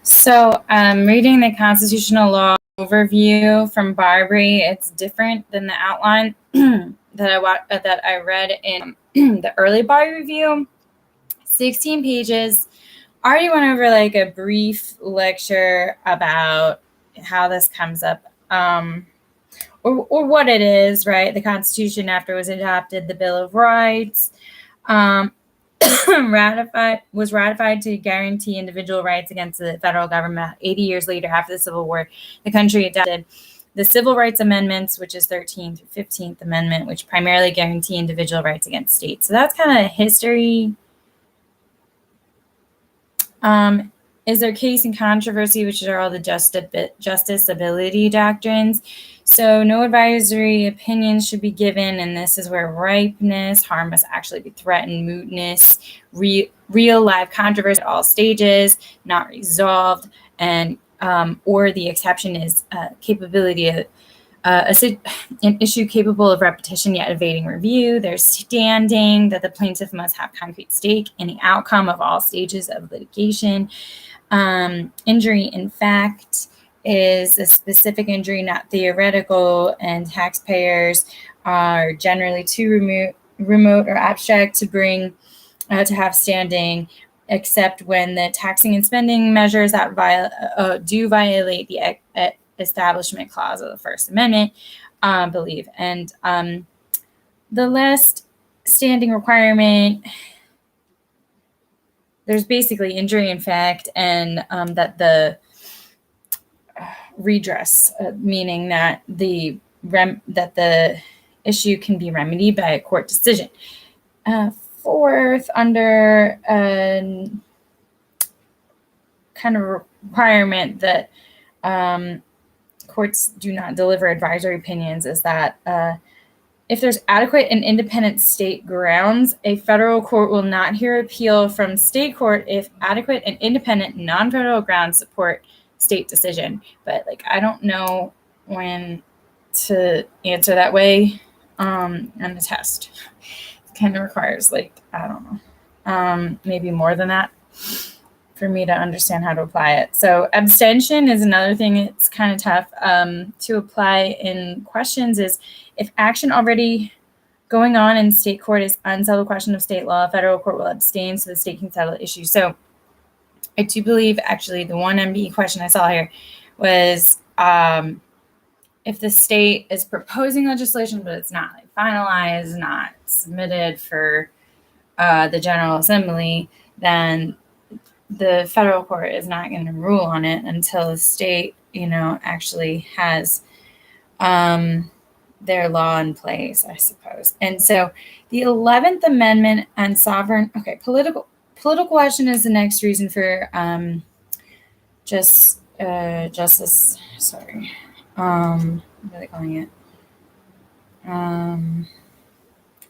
So, reading the constitutional law overview from Barbary, it's different than the outline that I read in the early Barbary review. 16 pages. Already went over like a brief lecture about how this comes up, or what it is, right? The Constitution after it was adopted, the Bill of Rights. Was ratified to guarantee individual rights against the federal government. 80 years later, after the Civil War, the country adopted the Civil Rights Amendments, which is 13th through 15th Amendment, which primarily guarantee individual rights against states. So that's kind of history. Is there case and controversy, which are all the justiciability doctrines. So no advisory opinions should be given, and this is where ripeness, harm must actually be threatened, mootness, real live controversy at all stages, not resolved, and or the exception is capability of an issue capable of repetition yet evading review. There's standing, that the plaintiff must have concrete stake in the outcome of all stages of litigation. Injury in fact is a specific injury, not theoretical, and taxpayers are generally too remote or abstract to bring to have standing, except when the taxing and spending measures that do violate the Establishment Clause of the First Amendment, believe. And the last standing requirement, there's basically injury in fact, and that the redress, meaning that the issue can be remedied by a court decision. Fourth, under a kind of requirement that courts do not deliver advisory opinions, is that if there's adequate and independent state grounds, a federal court will not hear appeal from state court if adequate and independent non-federal grounds support state decision. But I don't know when to answer that way on the test. It kind of requires I don't know, maybe more than that for me to understand how to apply it. So abstention is another thing. It's kind of tough to apply in questions. Is if action already going on in state court is unsettled question of state law, federal court will abstain so the state can settle the issue. So I do believe actually the one MBE question I saw here was if the state is proposing legislation, but it's not finalized, not submitted for the General Assembly, then the federal court is not going to rule on it until the state, actually has their law in place, I suppose. And so the 11th Amendment and sovereign, political question is the next reason for justice, sorry. What are they calling it?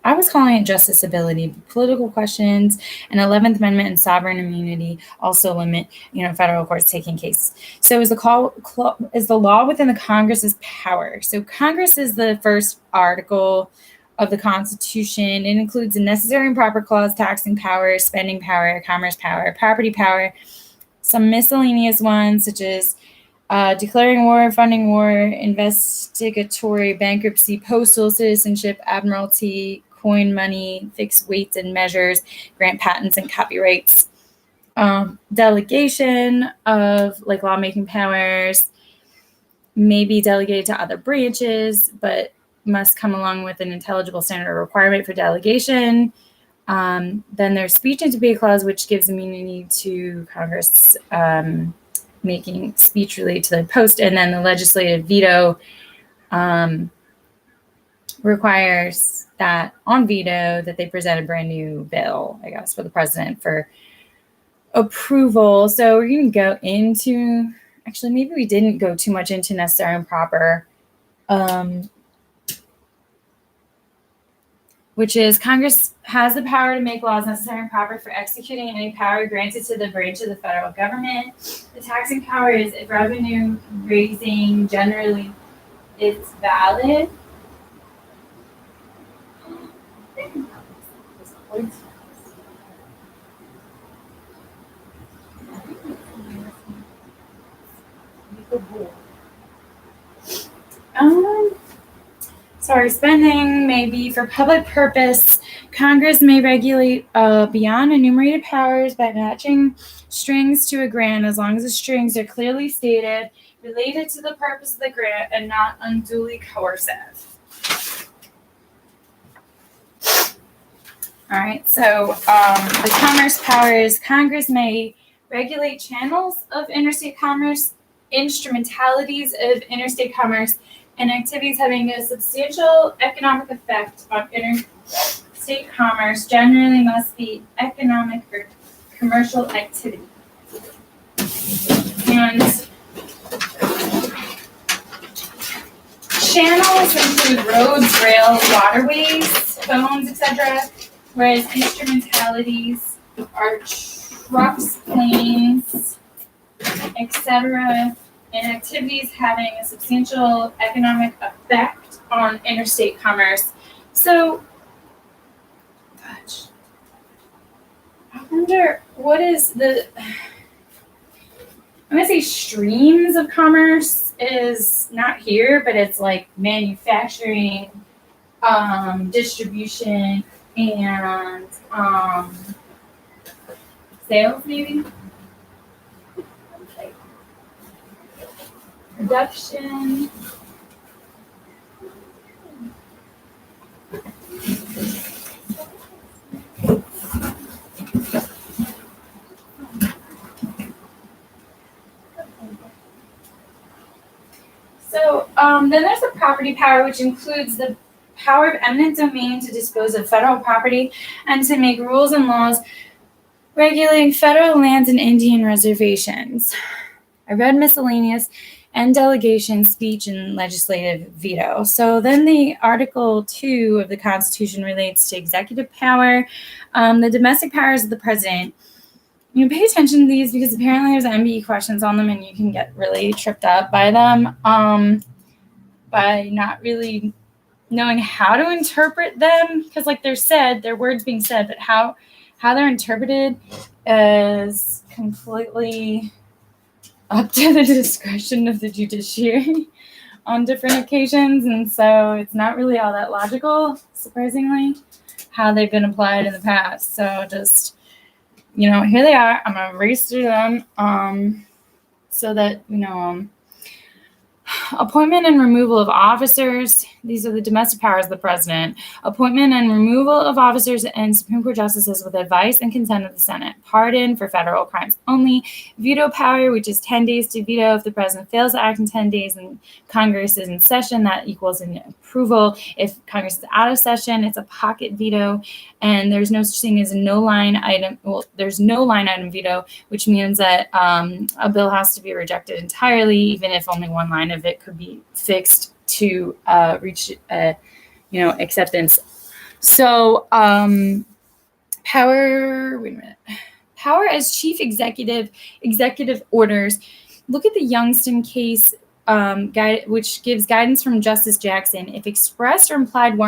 I was calling it justiciability. Political questions and 11th Amendment and sovereign immunity also limit, federal courts taking cases. So is the law within the Congress's power? So Congress is the first article of the Constitution. It includes the necessary and proper clause, taxing power, spending power, commerce power, property power, some miscellaneous ones such as declaring war, funding war, investigatory, bankruptcy, postal, citizenship, admiralty, coin money, fixed weights and measures, grant patents and copyrights, delegation of lawmaking powers may be delegated to other branches, but must come along with an intelligible standard requirement for delegation. Then there's speech and debate clause, which gives immunity to Congress making speech related to the post, and then the legislative veto requires that on veto that they present a brand new bill, I guess, for the president for approval. So we're going to go into, actually, maybe we didn't go too much into necessary and proper, which is Congress has the power to make laws necessary and proper for executing any power granted to the branch of the federal government. The taxing power is if revenue raising generally it's valid. Spending may be for public purpose. Congress may regulate beyond enumerated powers by matching strings to a grant as long as the strings are clearly stated, related to the purpose of the grant, and not unduly coercive. All right, so the commerce powers. Congress may regulate channels of interstate commerce, instrumentalities of interstate commerce, and activities having a substantial economic effect on interstate commerce generally must be economic or commercial activity. And channels include roads, rail, waterways, phones, etc., whereas instrumentalities are trucks, planes, etc., and activities having a substantial economic effect on interstate commerce. So, gosh, I wonder what is the, I'm going to say streams of commerce is not here, but it's like manufacturing, distribution, and sales maybe? Production. So then there's the property power, which includes the power of eminent domain to dispose of federal property and to make rules and laws regulating federal lands and Indian reservations. I read miscellaneous and delegation, speech, and legislative veto. So then the Article 2 of the Constitution relates to executive power, the domestic powers of the president. You pay attention to these because apparently there's MBE questions on them and you can get really tripped up by them by not really knowing how to interpret them, because like they're said, they're words being said, but how they're interpreted is completely up to the discretion of the judiciary on different occasions, and so it's not really all that logical, surprisingly, how they've been applied in the past. So just, here they are. I'm gonna race through them so that appointment and removal of officers. These are the domestic powers of the president. Appointment and removal of officers and Supreme Court justices with advice and consent of the Senate. Pardon for federal crimes only. Veto power, which is 10 days to veto if the president fails to act in 10 days and Congress is in session. That equals an approval. If Congress is out of session, it's a pocket veto. And there's no such thing as a no line item. Well, there's no line item veto, which means that a bill has to be rejected entirely, even if only one line of it could be fixed to reach acceptance. So power as chief executive orders. Look at the Youngstown case guide, which gives guidance from Justice Jackson. If express or implied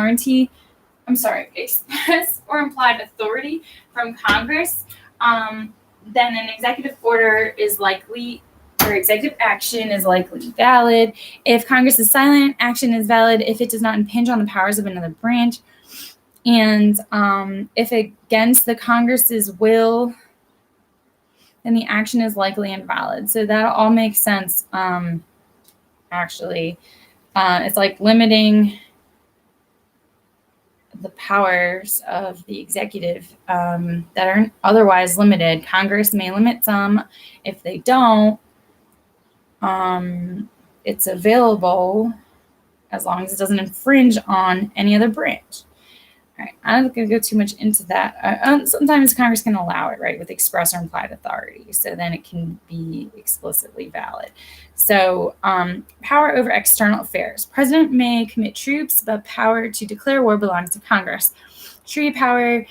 authority from Congress, then an executive order is likely, or executive action is likely valid. If Congress is silent, action is valid if it does not impinge on the powers of another branch. And if against the Congress's will, then the action is likely invalid. So that all makes sense, actually. It's like limiting the powers of the executive that are otherwise limited. Congress may limit some. If they don't, it's available as long as it doesn't infringe on any other branch. All right, I'm not going to go too much into that. Sometimes Congress can allow it, right, with express or implied authority. So then it can be explicitly valid. So power over external affairs. President may commit troops, but power to declare war belongs to Congress. Treaty power.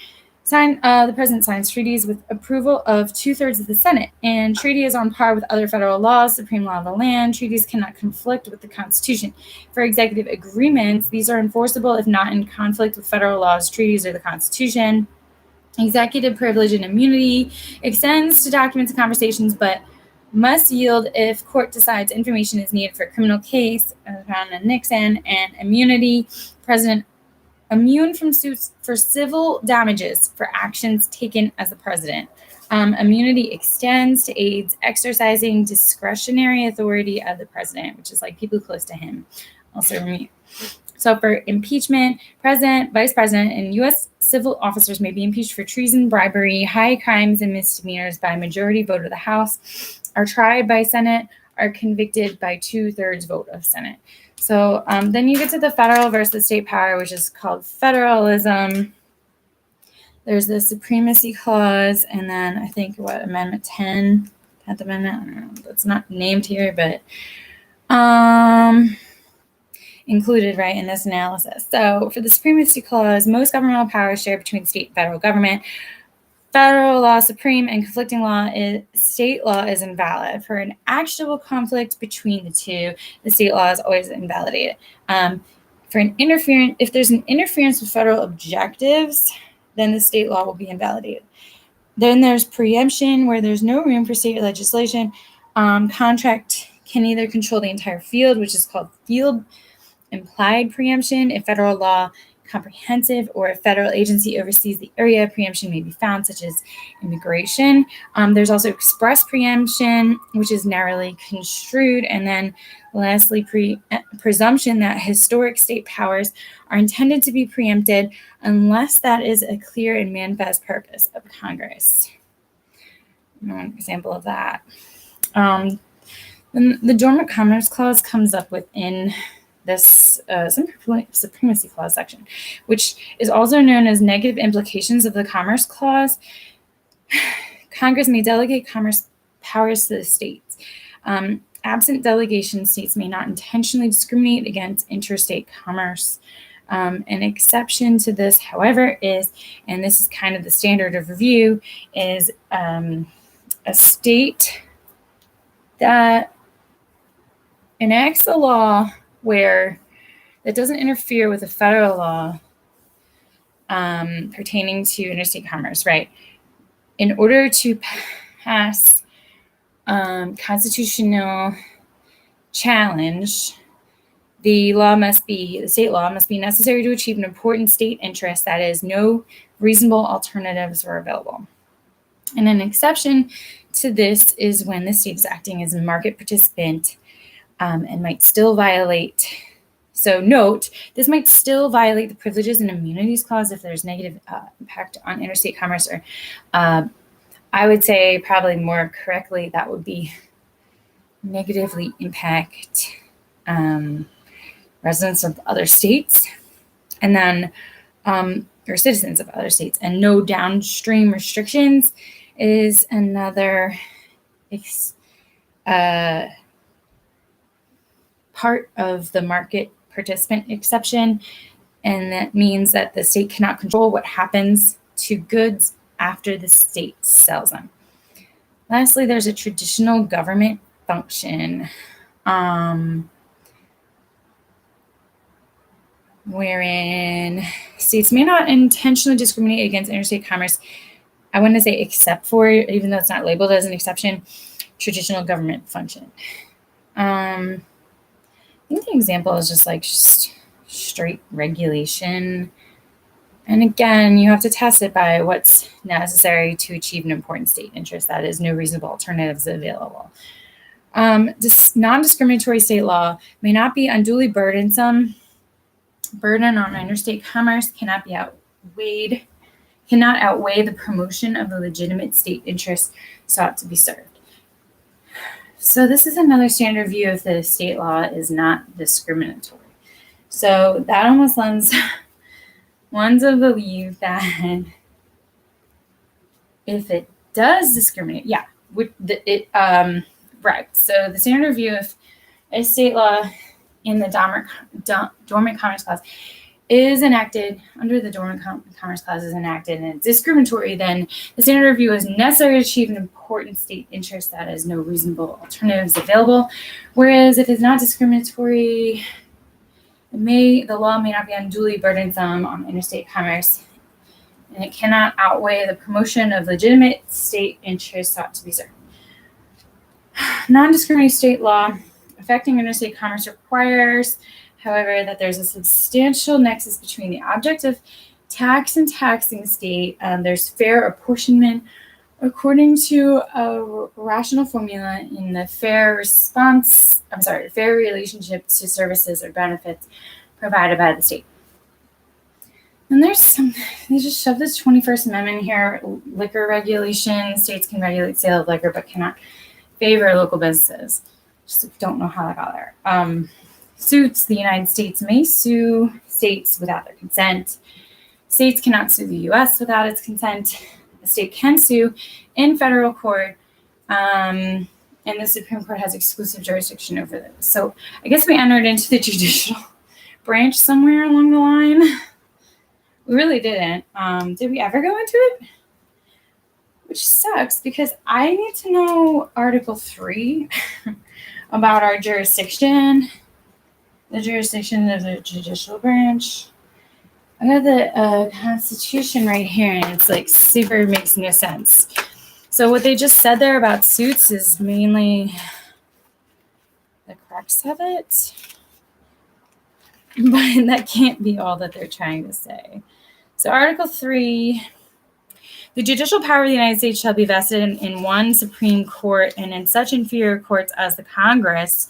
The president signs treaties with approval of 2/3 of the Senate, and treaty is on par with other federal laws, supreme law of the land. Treaties cannot conflict with the Constitution. For executive agreements, these are enforceable if not in conflict with federal laws, treaties, or the Constitution. Executive privilege and immunity extends to documents and conversations, but must yield if court decides information is needed for a criminal case, as found in Nixon, and immunity, president immune from suits for civil damages for actions taken as the president. Immunity extends to aides exercising discretionary authority of the president, which is like people close to him, also immune. So for impeachment, president, vice president, and U.S. civil officers may be impeached for treason, bribery, high crimes, and misdemeanors by majority vote of the House, are tried by Senate, are convicted by 2/3 vote of Senate. So then you get to the federal versus state power, which is called federalism. There's the supremacy clause, and then I think Amendment 10, 10th Amendment, I don't know, that's not named here, but included right in this analysis. So for the supremacy clause, most governmental powers shared between state and federal government. Federal law supreme and conflicting law is state law is invalid. For an actionable conflict between the two, the state law is always invalidated. If there's an interference with federal objectives, then the state law will be invalidated. Then there's preemption, where there's no room for state legislation. Contract can either control the entire field, which is called field implied preemption. If federal law comprehensive or a federal agency oversees the area, preemption may be found, such as immigration. There's also express preemption, which is narrowly construed. And then lastly, presumption that historic state powers are intended to be preempted unless that is a clear and manifest purpose of Congress. One example of that. Then the Dormant Commerce Clause comes up within this supremacy clause section, which is also known as negative implications of the Commerce Clause. Congress may delegate commerce powers to the states. Absent delegation, states may not intentionally discriminate against interstate commerce. An exception to this, however, is, and this is kind of the standard of review, is a state that enacts a law where it doesn't interfere with the federal law pertaining to interstate commerce, right? In order to pass constitutional challenge, the state law must be necessary to achieve an important state interest, that is, no reasonable alternatives were available. And an exception to this is when the state is acting as a market participant and might still violate. So note, this might still violate the Privileges and Immunities Clause if there's negative impact on interstate commerce, or I would say probably more correctly, that would be negatively impact residents of other states, and then or citizens of other states. And no downstream restrictions is another part of the market participant exception, and that means that the state cannot control what happens to goods after the state sells them. Lastly, there's a traditional government function, wherein states may not intentionally discriminate against interstate commerce. I wouldn't say except for, even though it's not labeled as an exception, traditional government function. I think the example is just straight regulation. And again, you have to test it by what's necessary to achieve an important state interest, that is, no reasonable alternatives available. Non-discriminatory state law may not be unduly burdensome. Burden on interstate commerce cannot outweigh the promotion of the legitimate state interest sought to be served. So this is another standard view if the state law is not discriminatory. So that almost lends one to believe that if it does discriminate, right. So the standard view, if a state law in the Dormant Commerce Clause is enacted, under the Dormant Commerce Clause is enacted, and it's discriminatory, then the standard review is necessary to achieve an important state interest, that is, no reasonable alternatives available. Whereas if it's not discriminatory, the law may not be unduly burdensome on interstate commerce, and it cannot outweigh the promotion of legitimate state interests sought to be served. non-discriminatory state law affecting interstate commerce requires, however, that there's a substantial nexus between the object of tax and taxing state. There's fair apportionment according to a rational formula in the fair relationship to services or benefits provided by the state. And they just shoved this 21st Amendment here, liquor regulation. States can regulate sale of liquor, but cannot favor local businesses. Just don't know how that got there. Suits, the United States may sue states without their consent. States cannot sue the U.S. without its consent. The state can sue in federal court, and the Supreme Court has exclusive jurisdiction over those. So I guess we entered into the judicial branch somewhere along the line. We really didn't. Did we ever go into it? Which sucks because I need to know Article 3 about our jurisdiction, the jurisdiction of the judicial branch. I got the Constitution right here, and it's like super makes no sense. So what they just said there about suits is mainly the crux of it, but that can't be all that they're trying to say. So Article 3, the judicial power of the United States shall be vested in one Supreme Court and in such inferior courts as the Congress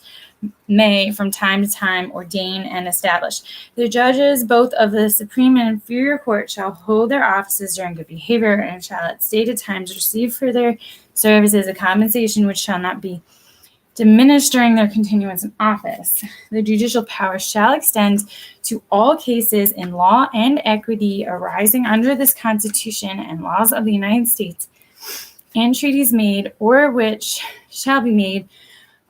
may from time to time ordain and establish. The judges both of the Supreme and inferior court shall hold their offices during good behavior and shall at stated times receive for their services a compensation which shall not be diminished during their continuance in office. The judicial power shall extend to all cases in law and equity arising under this Constitution and laws of the United States, and treaties made or which shall be made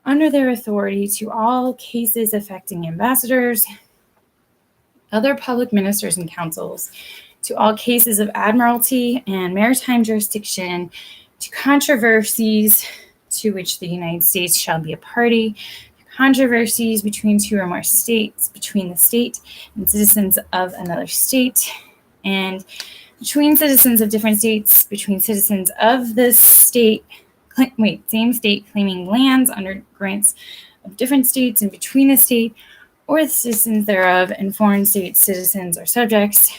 under their authority, to all cases affecting ambassadors, other public ministers and councils, to all cases of admiralty and maritime jurisdiction, to controversies to which the United States shall be a party, controversies between two or more states, between the state and citizens of another state, and between citizens of different states, between citizens of the same state claiming lands under grants of different states, and between the state or the citizens thereof and foreign state citizens or subjects.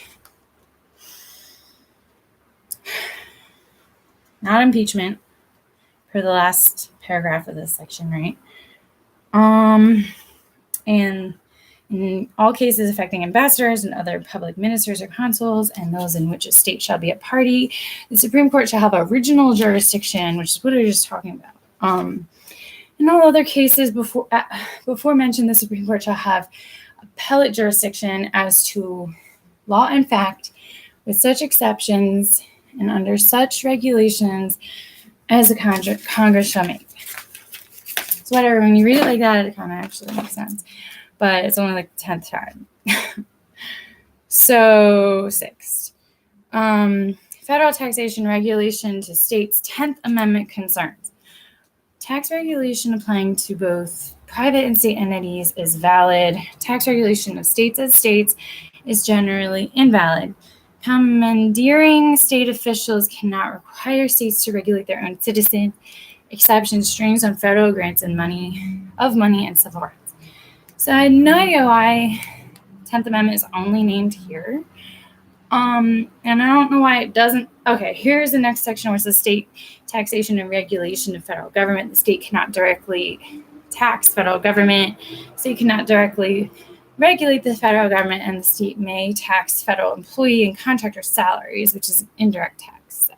Not impeachment for the last paragraph of this section, right? And in all cases affecting ambassadors and other public ministers or consuls, and those in which a state shall be a party, the Supreme Court shall have original jurisdiction, which is what I was just talking about. In all other cases before mentioned, the Supreme Court shall have appellate jurisdiction as to law and fact, with such exceptions and under such regulations as the Congress shall make. So whatever, when you read it like that, it kind of actually makes sense. But it's only like the 10th time. So 6. Federal taxation regulation to states' 10th Amendment concerns. Tax regulation applying to both private and state entities is valid. Tax regulation of states as states is generally invalid. Commandeering state officials cannot require states to regulate their own citizens. Exceptions, strings on federal grants and money and civil rights. So I had no idea why 10th Amendment is only named here. And I don't know why it doesn't. Okay, here's the next section, which is the state taxation and regulation of federal government. The state cannot directly tax federal government. The state cannot directly regulate the federal government, and the state may tax federal employee and contractor salaries, which is indirect tax.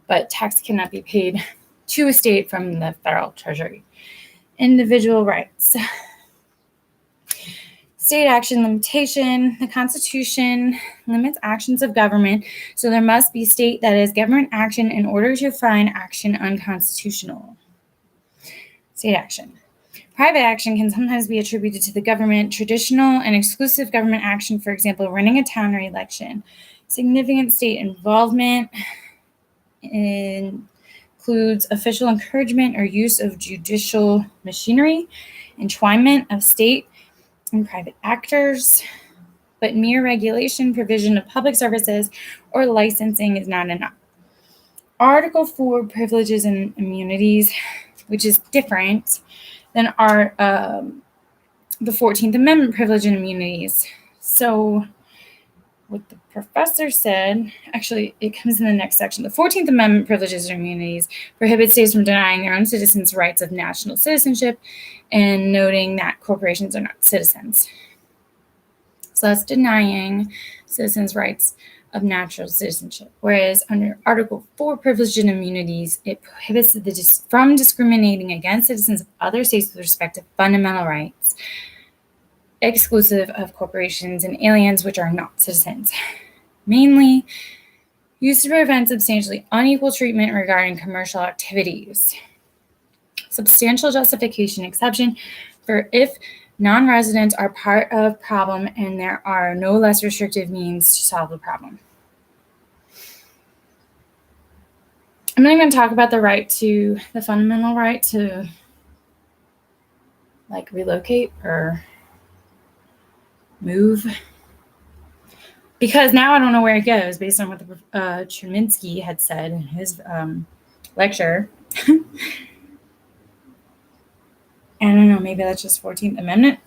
But tax cannot be paid to a state from the federal treasury. Individual rights. State action limitation. The Constitution limits actions of government, so there must be state, that is, government action in order to find action unconstitutional. State action. Private action can sometimes be attributed to the government. Traditional and exclusive government action, for example, running a town or election. Significant state involvement includes official encouragement or use of judicial machinery, entwinement of state and private actors, but mere regulation, provision of public services, or licensing is not enough. Article 4, privileges and immunities. which is different than our the 14th Amendment privilege and immunities. So what the professor said, actually, it comes in the next section. The 14th Amendment privileges and immunities prohibit states from denying their own citizens rights of national citizenship and noting that corporations are not citizens. So that's denying citizens' rights of natural citizenship. Whereas under Article 4 privileges and immunities, it prohibits from discriminating against citizens of other states with respect to fundamental rights, exclusive of corporations and aliens which are not citizens. Mainly used to prevent substantially unequal treatment regarding commercial activities. Substantial justification exception for if non-residents are part of problem and there are no less restrictive means to solve the problem. I'm not going to talk about the fundamental right to like relocate or move, because now I don't know where it goes based on what the Cheminsky had said in his lecture. I don't know, maybe that's just 14th Amendment.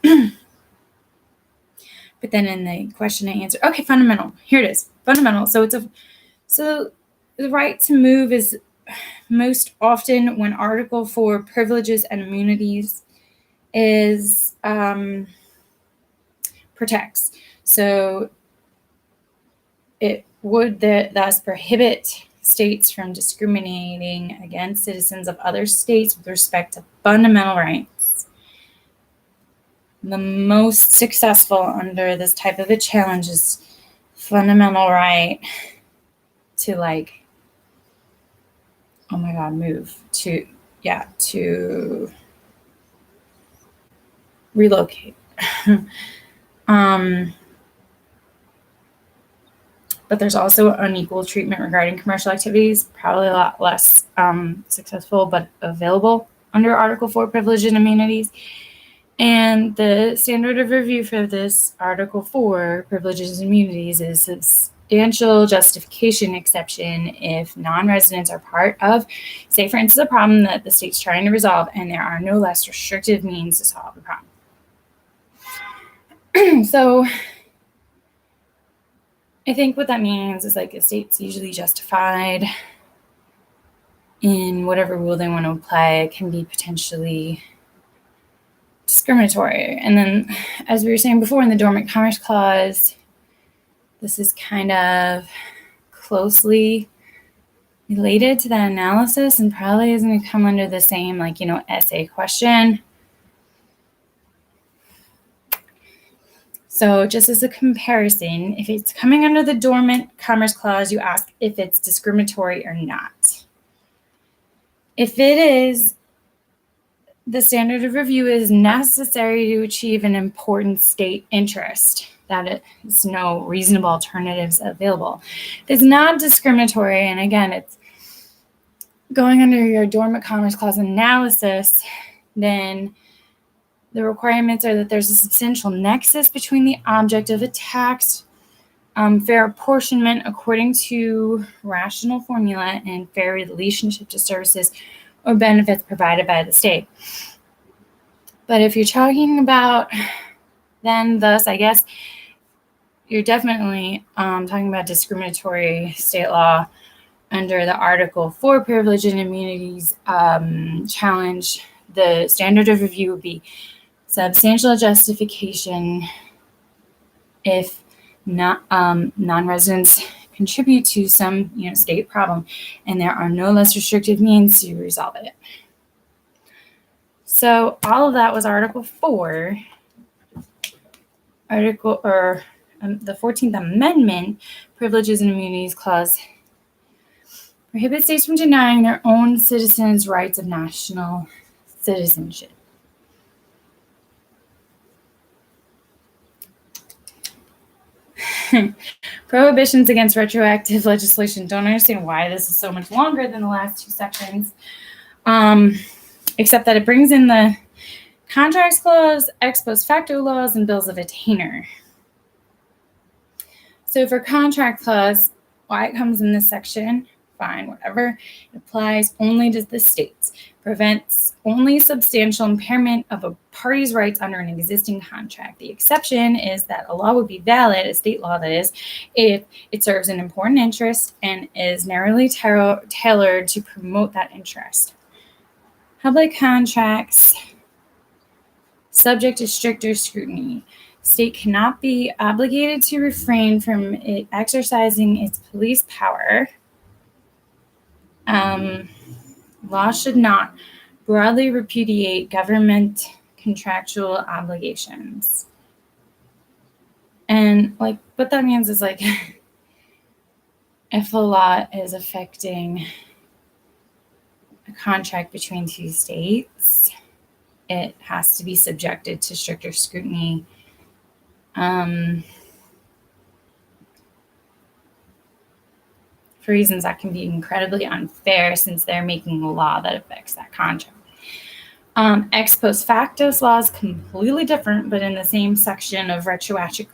But then in the question and answer, okay, fundamental. Here it is, fundamental. So the right to move is most often when Article 4 privileges and immunities is protects. So it would thus prohibit states from discriminating against citizens of other states with respect to fundamental rights. The most successful under this type of a challenge is fundamental right to move to relocate. But there's also unequal treatment regarding commercial activities, probably a lot less successful, but available under Article 4 privileges and immunities. And the standard of review for this Article 4 privileges and immunities is substantial justification exception if non-residents are part of, say, for instance, a problem that the state's trying to resolve and there are no less restrictive means to solve the problem. So I think what that means is like a state's usually justified in whatever rule they want to apply. It can be potentially discriminatory. And then, as we were saying before, in the Dormant Commerce Clause, this is kind of closely related to that analysis and probably is going to come under the same, essay question. So just as a comparison, if it's coming under the Dormant Commerce Clause, you ask if it's discriminatory or not. If it is, the standard of review is necessary to achieve an important state interest, that it's no reasonable alternatives available. If it's not discriminatory, and again, it's going under your Dormant Commerce Clause analysis, then the requirements are that there's a substantial nexus between the object of a tax, fair apportionment according to rational formula, and fair relationship to services or benefits provided by the state. But if you're talking about thus, I guess you're definitely talking about discriminatory state law under the Article 4 privilege and immunities challenge. The standard of review would be substantial justification if non-residents contribute to some state problem and there are no less restrictive means to resolve it. So all of that was Article 4. The 14th Amendment Privileges and Immunities Clause prohibits states from denying their own citizens rights of national citizenship. Prohibitions against retroactive legislation. Don't understand why this is so much longer than the last two sections, except that it brings in the Contracts Clause, ex post facto laws, and bills of attainder. So for Contract Clause, why it comes in this section, fine, whatever. It applies only to the states, prevents only substantial impairment of a party's rights under an existing contract. The exception is that a law would be valid, a state law that is, if it serves an important interest and is narrowly tailored to promote that interest. Public contracts subject to stricter scrutiny. State cannot be obligated to refrain from it exercising its police power. Law should not broadly repudiate government contractual obligations. And like what that means is like if a law is affecting a contract between two states, it has to be subjected to stricter scrutiny. For reasons that can be incredibly unfair since they're making a law that affects that contract. Ex post facto law is completely different, but in the same section of retroactive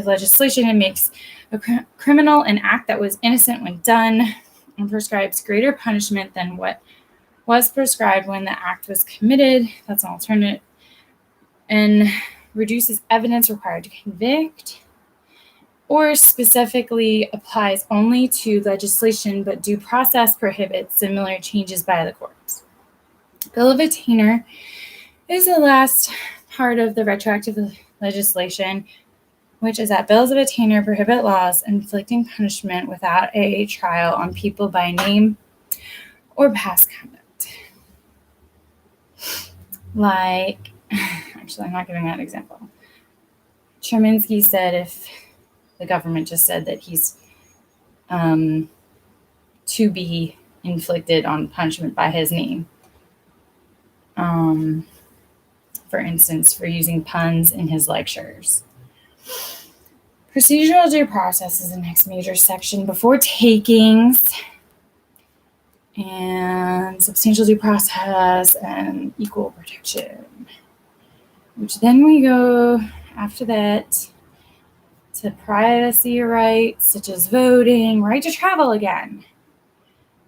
legislation, it makes a criminal an act that was innocent when done and prescribes greater punishment than what was prescribed when the act was committed. That's an alternate. And reduces evidence required to convict, or specifically applies only to legislation, but due process prohibits similar changes by the courts. Bill of Attainder is the last part of the retroactive legislation, which is that bills of attainder prohibit laws inflicting punishment without a trial on people by name or past conduct. Like, actually, I'm not giving that example. Cherminsky said if the government just said that he's to be inflicted on punishment by his name. For instance, for using puns in his lectures. Procedural due process is the next major section before takings, and substantial due process and equal protection, which then we go after that to privacy rights such as voting, right to travel again.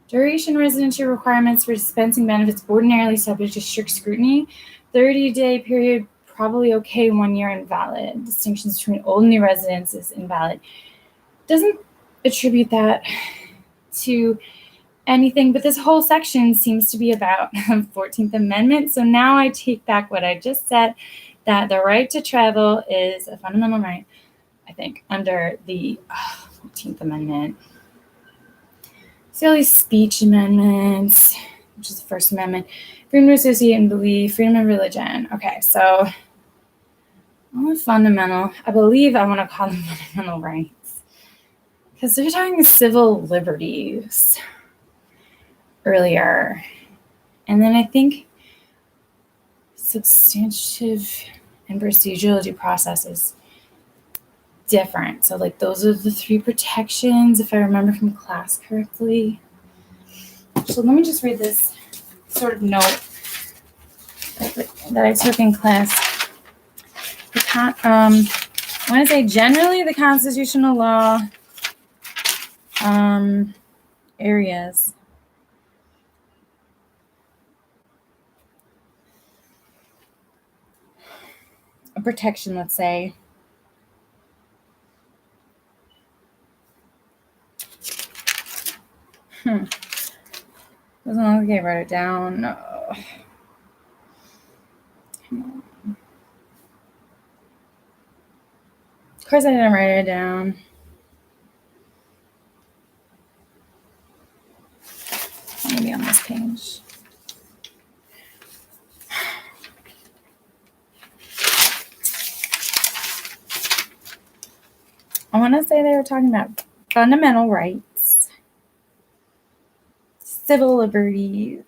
Duration residency requirements for dispensing benefits ordinarily subject to strict scrutiny. 30-day period, probably okay, 1 year invalid. Distinctions between old and new residents is invalid. Doesn't attribute that to anything, but this whole section seems to be about the 14th Amendment. So now I take back what I just said, that the right to travel is a fundamental right, I think, under the 14th Amendment. Silly speech amendments, which is the First Amendment. Freedom to associate and believe, freedom of religion. Okay, so all fundamental, I believe I want to call them fundamental rights, because they're talking civil liberties earlier. And then I think substantive and procedural due process is different. So like those are the three protections, if I remember from class correctly. So let me just read this sort of note that I took in class. I want to say generally the constitutional law areas. A protection, let's say. Doesn't look like I wrote it down. No. Come on. Of course I didn't write it down. Maybe on this page. I want to say they were talking about fundamental rights, civil liberties,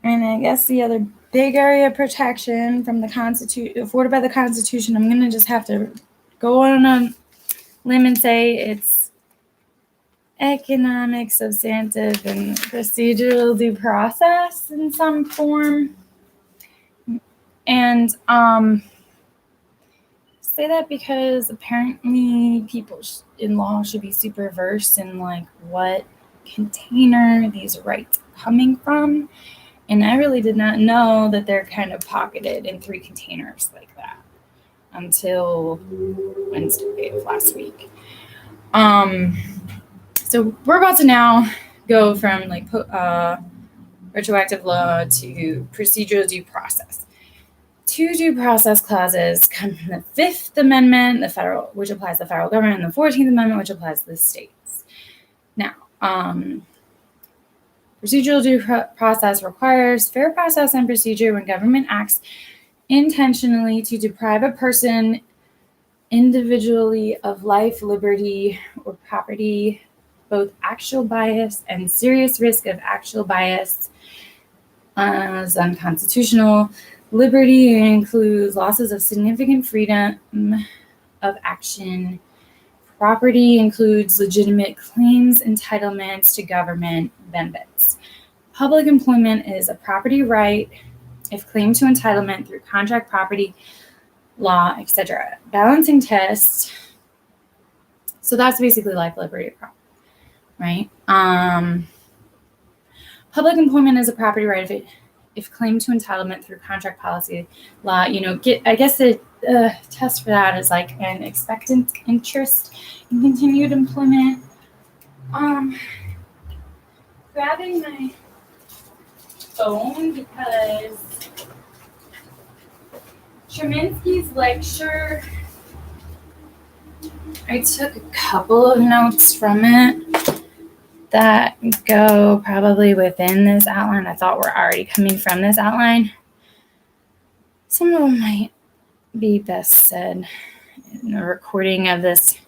and I guess the other big area of protection from the Constitution, afforded by the Constitution, I'm going to just have to go on a limb and say it's economic, substantive, and procedural due process in some form. And say that because apparently people in law should be super versed in like what container these rights are coming from. And I really did not know that they're kind of pocketed in 3 containers like that until Wednesday of last week. So we're about to now go from like retroactive law to procedural due process. 2 due process clauses come from the 5th Amendment, which applies to the federal government, and the 14th Amendment, which applies to the states. Now, procedural due process requires fair process and procedure when government acts intentionally to deprive a person individually of life, liberty, or property, both actual bias and serious risk of actual bias is unconstitutional. Liberty includes losses of significant freedom of action. Property includes legitimate claims, entitlements to government benefits. Public employment is a property right if claimed to entitlement through contract, property, law, etc. Balancing test. So that's basically life, liberty, right? Public employment is a property right if claimed to entitlement through contract, policy, law. I guess the test for that is like an expectant interest in continued employment. Grabbing my phone because Cherminsky's lecture, I took a couple of notes from it that go probably within this outline. I thought were already coming from this outline. Some of them might be best said in a recording of this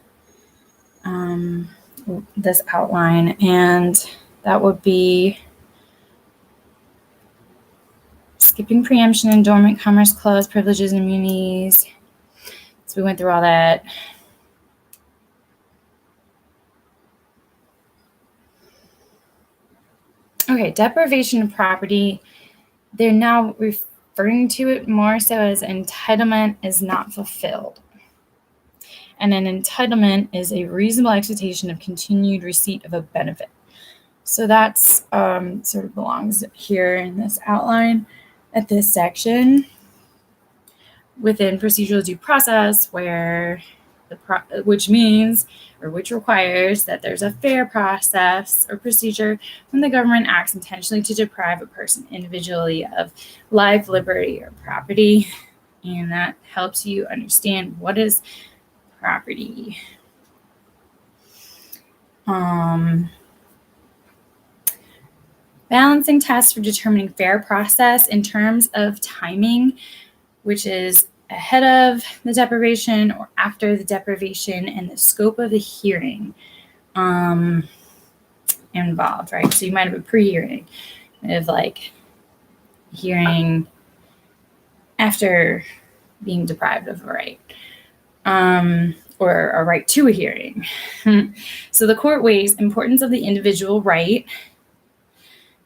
this outline, and that would be skipping preemption and dormant commerce clause, privileges and immunities. So we went through all that. Okay, deprivation of property. They're now referring to it more so as entitlement is not fulfilled. And an entitlement is a reasonable expectation of continued receipt of a benefit. So that's sort of belongs here in this outline at this section within procedural due process, where which requires that there's a fair process or procedure when the government acts intentionally to deprive a person individually of life, liberty, or property. And that helps you understand what is property. Balancing tests for determining fair process in terms of timing, which is ahead of the deprivation or after the deprivation, and the scope of the hearing involved, right? So you might have a pre-hearing of like hearing after being deprived of a right, or a right to a hearing. So the court weighs importance of the individual right,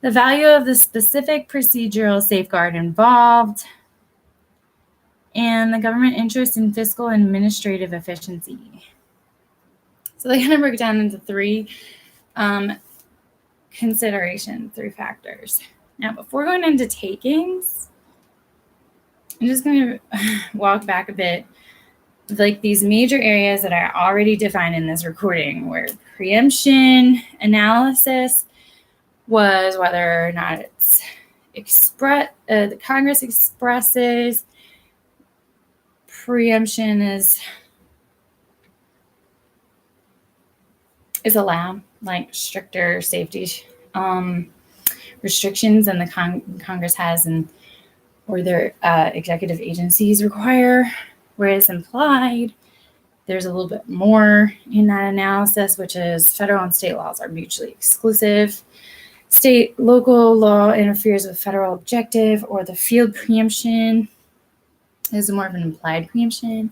the value of the specific procedural safeguard involved, and the government interest in fiscal and administrative efficiency. So they kind of break down into 3 considerations, 3 factors. Now, before going into takings, I'm just going to walk back a bit. Like these major areas that I already defined in this recording, where preemption analysis was whether or not it's the Congress expresses preemption is allowed, like stricter safety restrictions than the Congress has or their executive agencies require, whereas implied, there's a little bit more in that analysis, which is federal and state laws are mutually exclusive. Local law interferes with federal objective, or the field preemption is more of an implied preemption.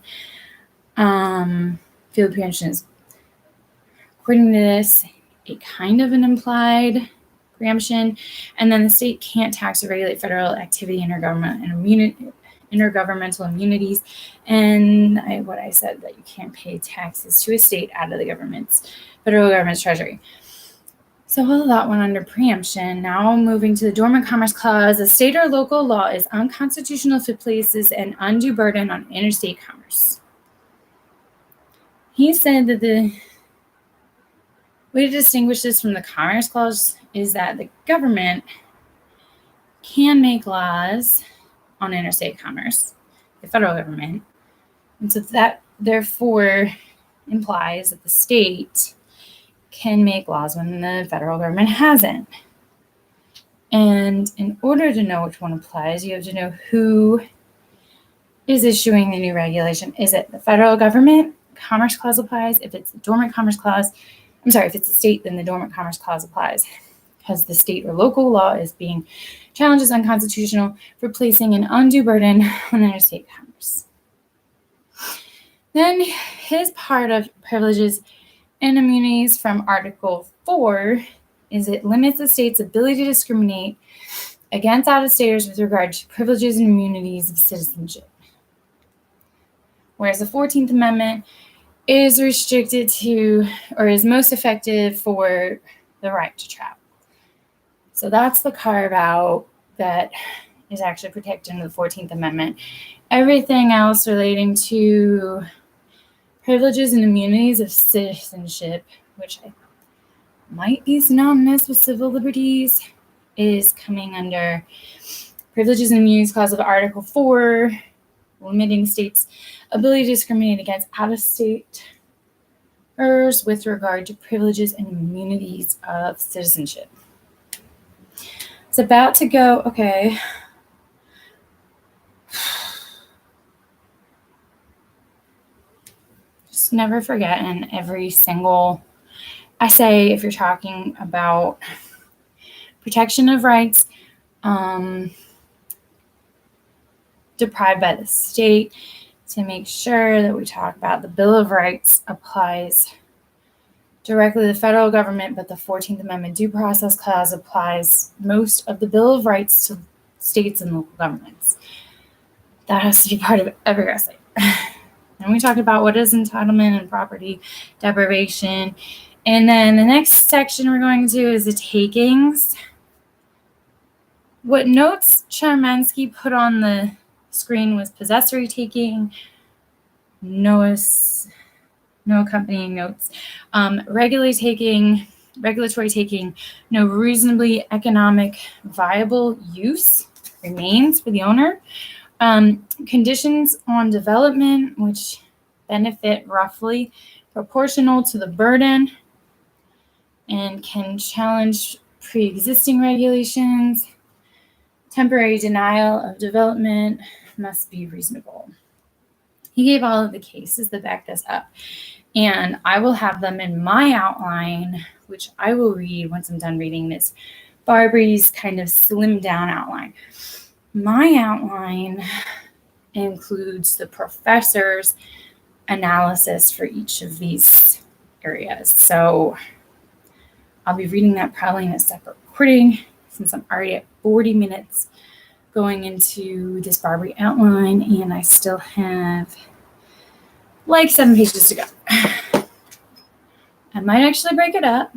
Field preemption is, according to this, a kind of an implied preemption. And then the state can't tax or regulate federal activity, intergovernmental intergovernmental immunities, and what I said, that you can't pay taxes to a state out of the federal government's treasury. So all of that went under preemption. Now moving to the Dormant Commerce Clause, a state or local law is unconstitutional if it places an undue burden on interstate commerce. He said that the way to distinguish this from the Commerce Clause is that the government can make laws on interstate commerce, the federal government, and so that therefore implies that the state can make laws when the federal government hasn't. And in order to know which one applies, you have to know who is issuing the new regulation. Is it the federal government? Commerce Clause applies. If it's the Dormant Commerce Clause, if it's a state, then the Dormant Commerce Clause applies, because the state or local law is being challenged as unconstitutional for placing an undue burden on interstate commerce. Then his part of privileges and immunities from Article 4 is it limits the state's ability to discriminate against out-of-staters with regard to privileges and immunities of citizenship. Whereas the 14th Amendment is restricted to, or is most effective for, the right to travel. So that's the carve-out that is actually protected in the 14th Amendment. Everything else relating to privileges and immunities of citizenship, which might be synonymous with civil liberties, is coming under Privileges and Immunities Clause of Article 4, limiting states' ability to discriminate against out-of-staters with regard to privileges and immunities of citizenship. It's about to go, okay. Just never forget in every single essay, if you're talking about protection of rights deprived by the state, to make sure that we talk about the Bill of Rights applies directly to the federal government, but the 14th Amendment Due Process Clause applies most of the Bill of Rights to states and local governments. That has to be part of every essay. And we talked about what is entitlement and property deprivation. And then the next section we're going to is the takings. What notes Chemerinsky put on the screen was possessory taking, no accompanying notes, regulatory taking, no reasonably economic viable use remains for the owner, conditions on development which benefit roughly proportional to the burden and can challenge pre-existing regulations, temporary denial of development must be reasonable. He gave all of the cases that back this up, and I will have them in my outline, which I will read once I'm done reading this Barbry's kind of slimmed down outline. My outline includes the professor's analysis for each of these areas. So I'll be reading that probably in a separate recording, since I'm already at 40 minutes going into this Barbry outline, and I still have like 7 pages to go. I might actually break it up.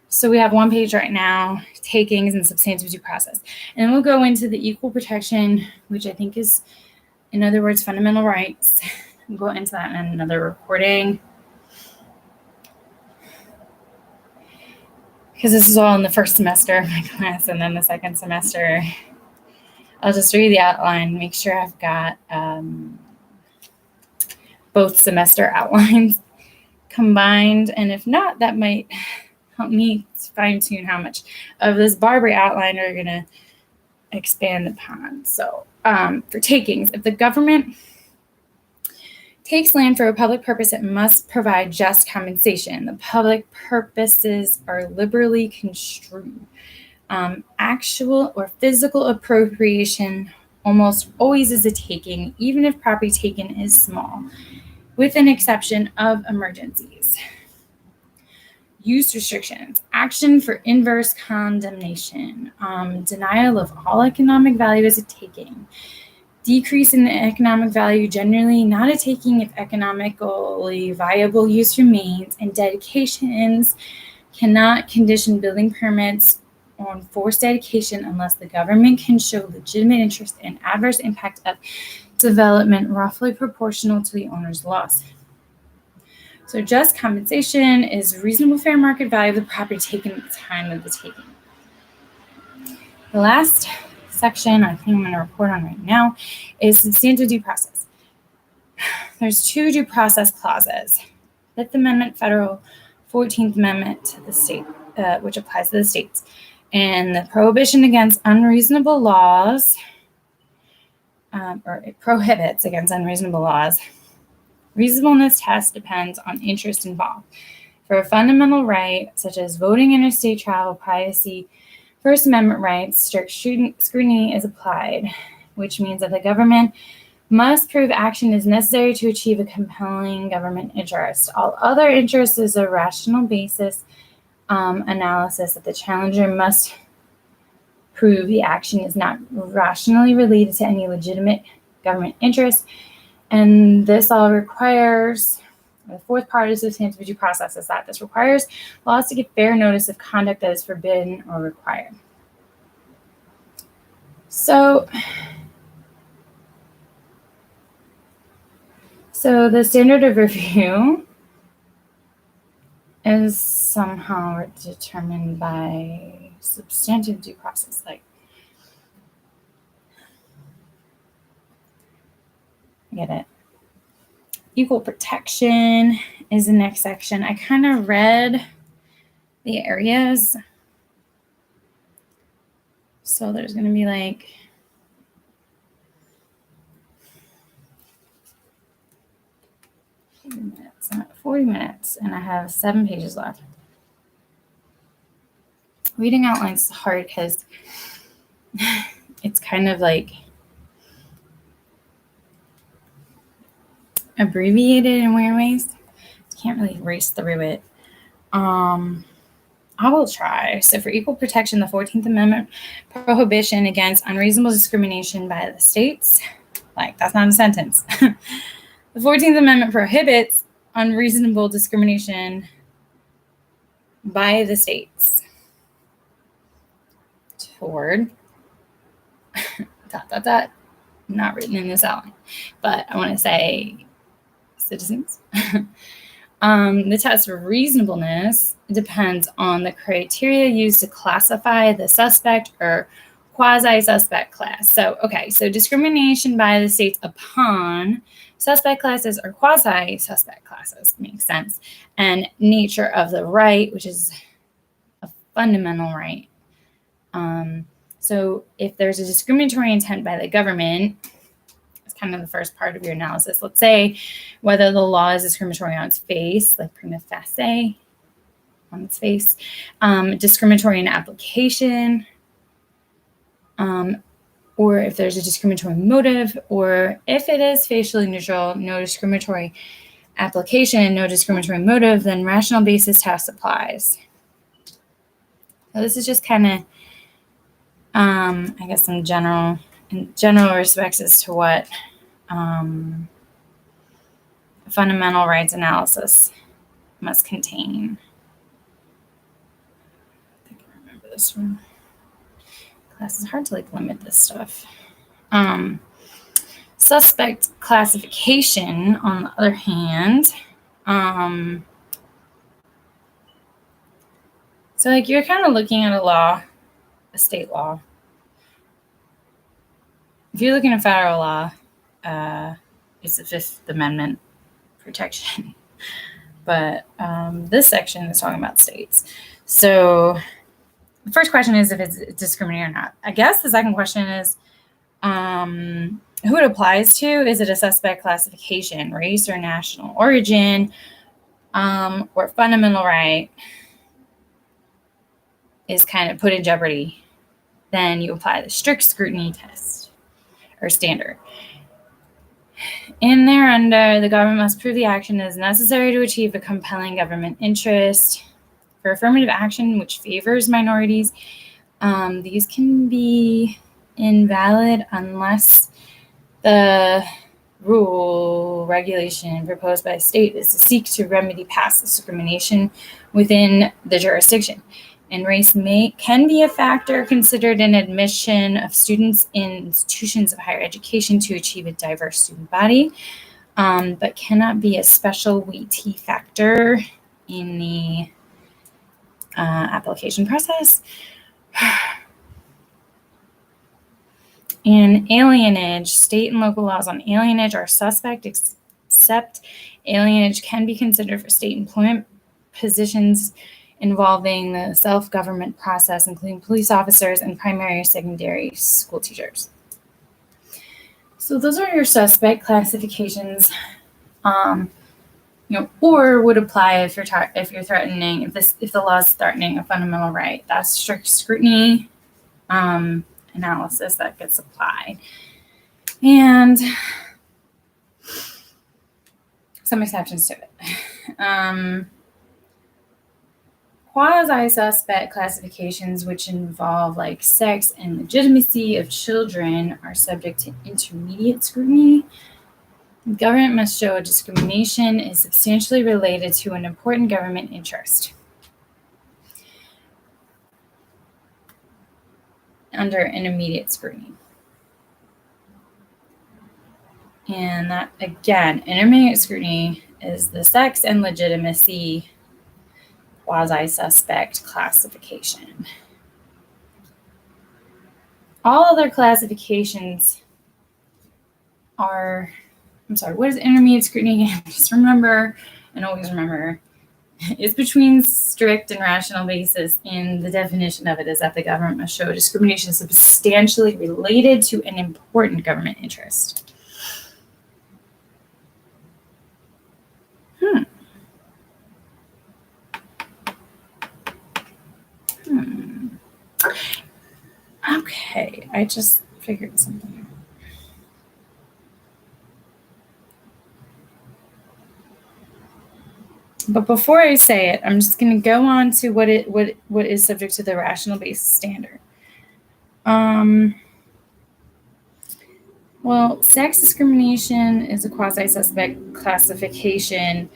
So we have 1 page right now, takings and substantive due process. And then we'll go into the equal protection, which I think is, in other words, fundamental rights. We'll go into that in another recording, because this is all in the first semester of my class, and then the second semester, I'll just read the outline, make sure I've got both semester outlines combined, and if not, that might help me fine-tune how much of this Barbry outline we're going to expand upon. So for takings, if the government takes land for a public purpose, it must provide just compensation. The public purposes are liberally construed. Actual or physical appropriation almost always is a taking, even if property taken is small, with an exception of emergencies. use restrictions, action for inverse condemnation, denial of all economic value as a taking, decrease in the economic value generally, not a taking if economically viable use remains, and dedications cannot condition building permits on forced dedication unless the government can show legitimate interest and adverse impact of development roughly proportional to the owner's loss. So just compensation is reasonable fair market value of the property taken at the time of the taking. The last section I think I'm going to report on right now is substantive due process. There's two due process clauses: Fifth Amendment federal, 14th Amendment to the state, which applies to the states, and the prohibition against unreasonable laws, or it prohibits against unreasonable laws. Reasonableness test depends on interest involved. For a fundamental right, such as voting, interstate travel, privacy, First Amendment rights, strict scrutiny is applied, which means that the government must prove action is necessary to achieve a compelling government interest. All other interests is a rational basis analysis that the challenger must prove the action is not rationally related to any legitimate government interest. And this all requires, the fourth part of substantive due process is that this requires laws to give fair notice of conduct that is forbidden or required. So the standard of review is somehow determined by substantive due process. I get it. Equal protection is the next section. I kind of read the areas. So there's going to be 40 minutes, and I have 7 pages left. Reading outlines is hard because it's kind of abbreviated in weird ways. Can't really race through it. I will try. So for equal protection, the 14th Amendment prohibition against unreasonable discrimination by the states, that's not a sentence. The 14th Amendment prohibits unreasonable discrimination by the states toward ... not written in this outline, but I want to say citizens. The test of reasonableness depends on the criteria used to classify the suspect or quasi-suspect class. So discrimination by the states upon suspect classes or quasi-suspect classes makes sense. And nature of the right, which is a fundamental right. So if there's a discriminatory intent by the government, it's kind of the first part of your analysis. Let's say whether the law is discriminatory on its face, like prima facie, on its face, discriminatory in application, or if there's a discriminatory motive, or if it is facially neutral, no discriminatory application, no discriminatory motive, then rational basis test applies. So this is just kind of, I guess, in general respects as to what fundamental rights analysis must contain. I think I remember this one. Class is hard to limit this stuff. Suspect classification, on the other hand, so you're kind of looking at a state law. If you're looking at federal law, it's the Fifth Amendment protection. But this section is talking about states. So the first question is if it's discriminating or not. I guess the second question is who it applies to. Is it a suspect classification, race or national origin, or fundamental right is kind of put in jeopardy? Then you apply the strict scrutiny test or standard. In thereunder, the government must prove the action is necessary to achieve a compelling government interest. for affirmative action which favors minorities, these can be invalid unless the rule regulation proposed by the state is to seek to remedy past discrimination within the jurisdiction. And race can be a factor considered in admission of students in institutions of higher education to achieve a diverse student body, but cannot be a special weighty factor in the application process. And alienage, state and local laws on alienage are suspect, except alienage can be considered for state employment positions involving the self-government process, including police officers and primary or secondary school teachers. So those are your suspect classifications, or would apply if you're threatening, if the law is threatening a fundamental right. That's strict scrutiny analysis that gets applied, and some exceptions to it. Quasi-suspect classifications, which involve like sex and legitimacy of children, are subject to intermediate scrutiny. The government must show a discrimination is substantially related to an important government interest. Under intermediate scrutiny. And that, again, intermediate scrutiny is the sex and legitimacy quasi-suspect classification. All other classifications are, what is intermediate scrutiny again? Just remember, and always remember, is between strict and rational basis, and the definition of it is that the government must show discrimination substantially related to an important government interest. Okay, I just figured something out. But before I say it, I'm just going to go on to what is subject to the rational basis standard. Well, sex discrimination is a quasi-suspect classification.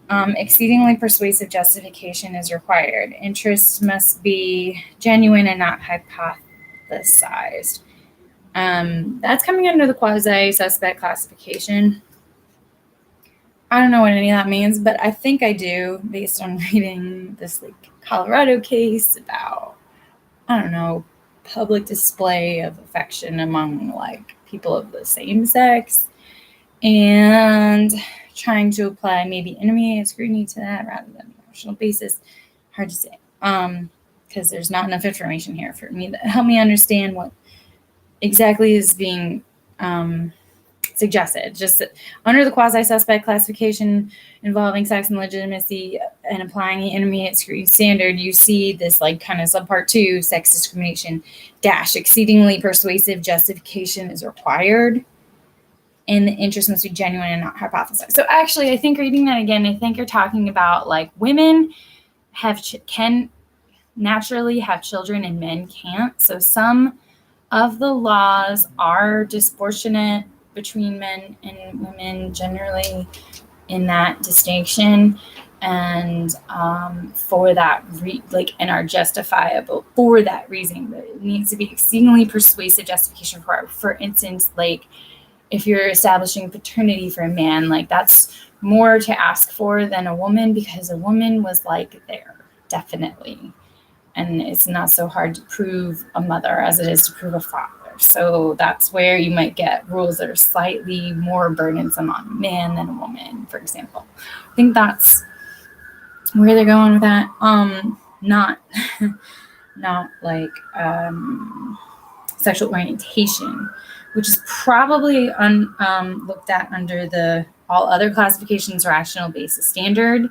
Exceedingly persuasive justification is required. Interest must be genuine and not hypothesized. That's coming under the quasi-suspect classification. I don't know what any of that means, but I think I do based on reading this Colorado case about, public display of affection among people of the same sex, and trying to apply maybe intermediate scrutiny to that rather than rational basis. Hard to say, because there's not enough information here for me to help me understand what exactly is being suggested. Just under the quasi-suspect classification involving sex and legitimacy and applying the intermediate scrutiny standard, you see this kind of subpart 2, sex discrimination - exceedingly persuasive justification is required, and the interest must be genuine and not hypothesized. So actually, I think reading that again, I think you're talking about women can naturally have children and men can't. So some of the laws are disproportionate between men and women generally in that distinction, and for that and are justifiable for that reason. But it needs to be exceedingly persuasive justification for instance, if you're establishing paternity for a man, that's more to ask for than a woman, because a woman was there, definitely. And it's not so hard to prove a mother as it is to prove a father. So that's where you might get rules that are slightly more burdensome on a man than a woman, for example. I think that's where they're going with that. Not sexual orientation, which is probably looked at under the all other classifications rational basis standard.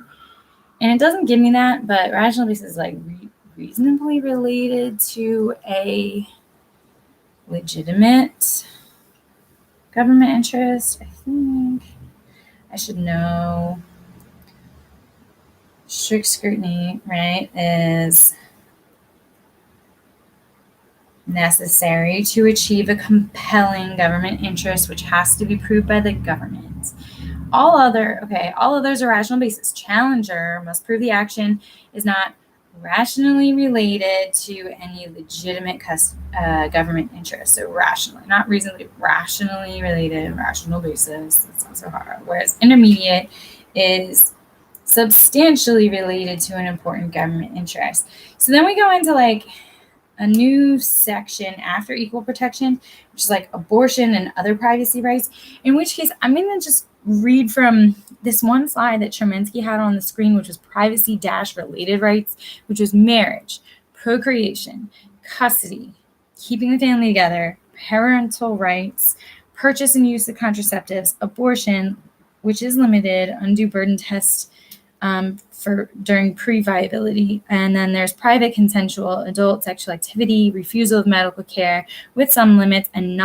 And it doesn't give me that, but rational basis is reasonably related to a legitimate government interest. I think I should know. strict scrutiny, right, is necessary to achieve a compelling government interest, which has to be proved by the government. All others are rational basis. Challenger must prove the action is not rationally related to any legitimate government interest. So rationally, not reasonably, rationally related, rational basis. That's not so hard. Whereas intermediate is substantially related to an important government interest. So then we go into like a new section after equal protection, which is like abortion and other privacy rights, in which case I'm going to just read from this one slide that Cherminsky had on the screen, which was privacy-related rights, which was marriage, procreation, custody, keeping the family together, parental rights, purchase and use of contraceptives, abortion, which is limited, undue burden test for during pre-viability. And then there's private consensual adult sexual activity, refusal of medical care with some limits, and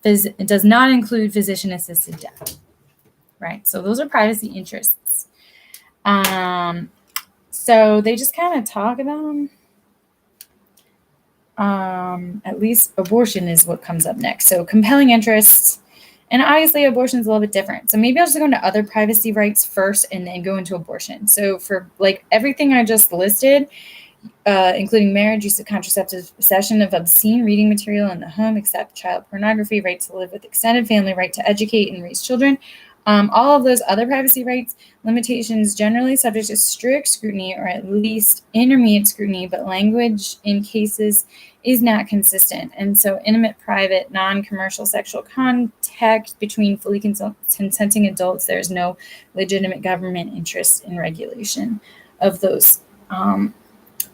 it does not include physician-assisted death. Right? So those are privacy interests. So they just kind of talk about them. At least abortion is what comes up next. So compelling interests. And obviously, abortion is a little bit different. So maybe I'll just go into other privacy rights first and then go into abortion. So for like everything I just listed, including marriage, use of contraceptive, possession of obscene reading material in the home, except child pornography, right to live with extended family, right to educate and raise children, all of those other privacy rights, limitations generally subject to strict scrutiny or at least intermediate scrutiny, but language in cases is not consistent. And so intimate, private, non-commercial sexual contact between fully consenting adults, there's no legitimate government interest in regulation of those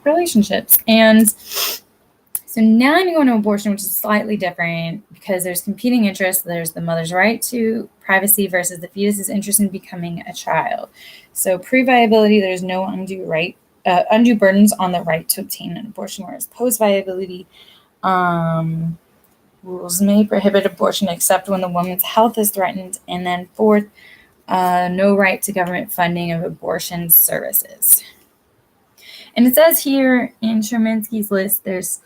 relationships. And so now I'm going to abortion, which is slightly different because there's competing interests. There's the mother's right to privacy versus the fetus's interest in becoming a child. So pre-viability, there's no undue burdens on the right to obtain an abortion, whereas post-viability rules may prohibit abortion except when the woman's health is threatened. And then fourth, no right to government funding of abortion services. And it says here in Cherminsky's list, there's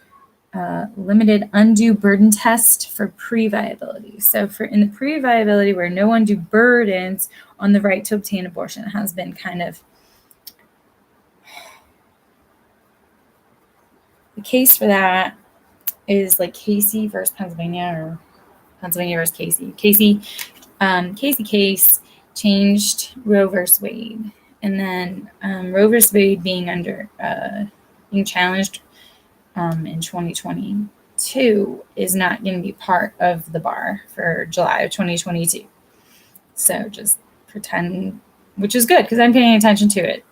limited undue burden test for pre-viability. So in the pre-viability where no undue burdens on the right to obtain abortion has been kind of the case for that is like Casey versus Pennsylvania or Pennsylvania versus Casey. Casey case changed Roe versus Wade. And then Roe versus Wade being challenged in 2022 is not going to be part of the bar for July of 2022. So just pretend, which is good because I'm paying attention to it.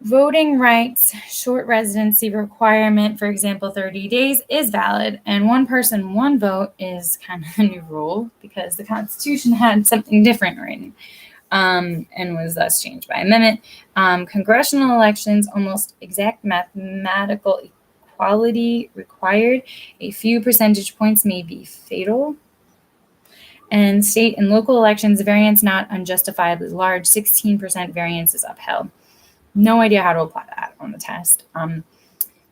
Voting rights, short residency requirement, for example, 30 days is valid, and one person, one vote is kind of a new rule because the Constitution had something different written. And was thus changed by amendment. Congressional elections, almost exact mathematical equality required. A few percentage points may be fatal. And state and local elections, variance not unjustifiably large, 16% variance is upheld. No idea how to apply that on the test.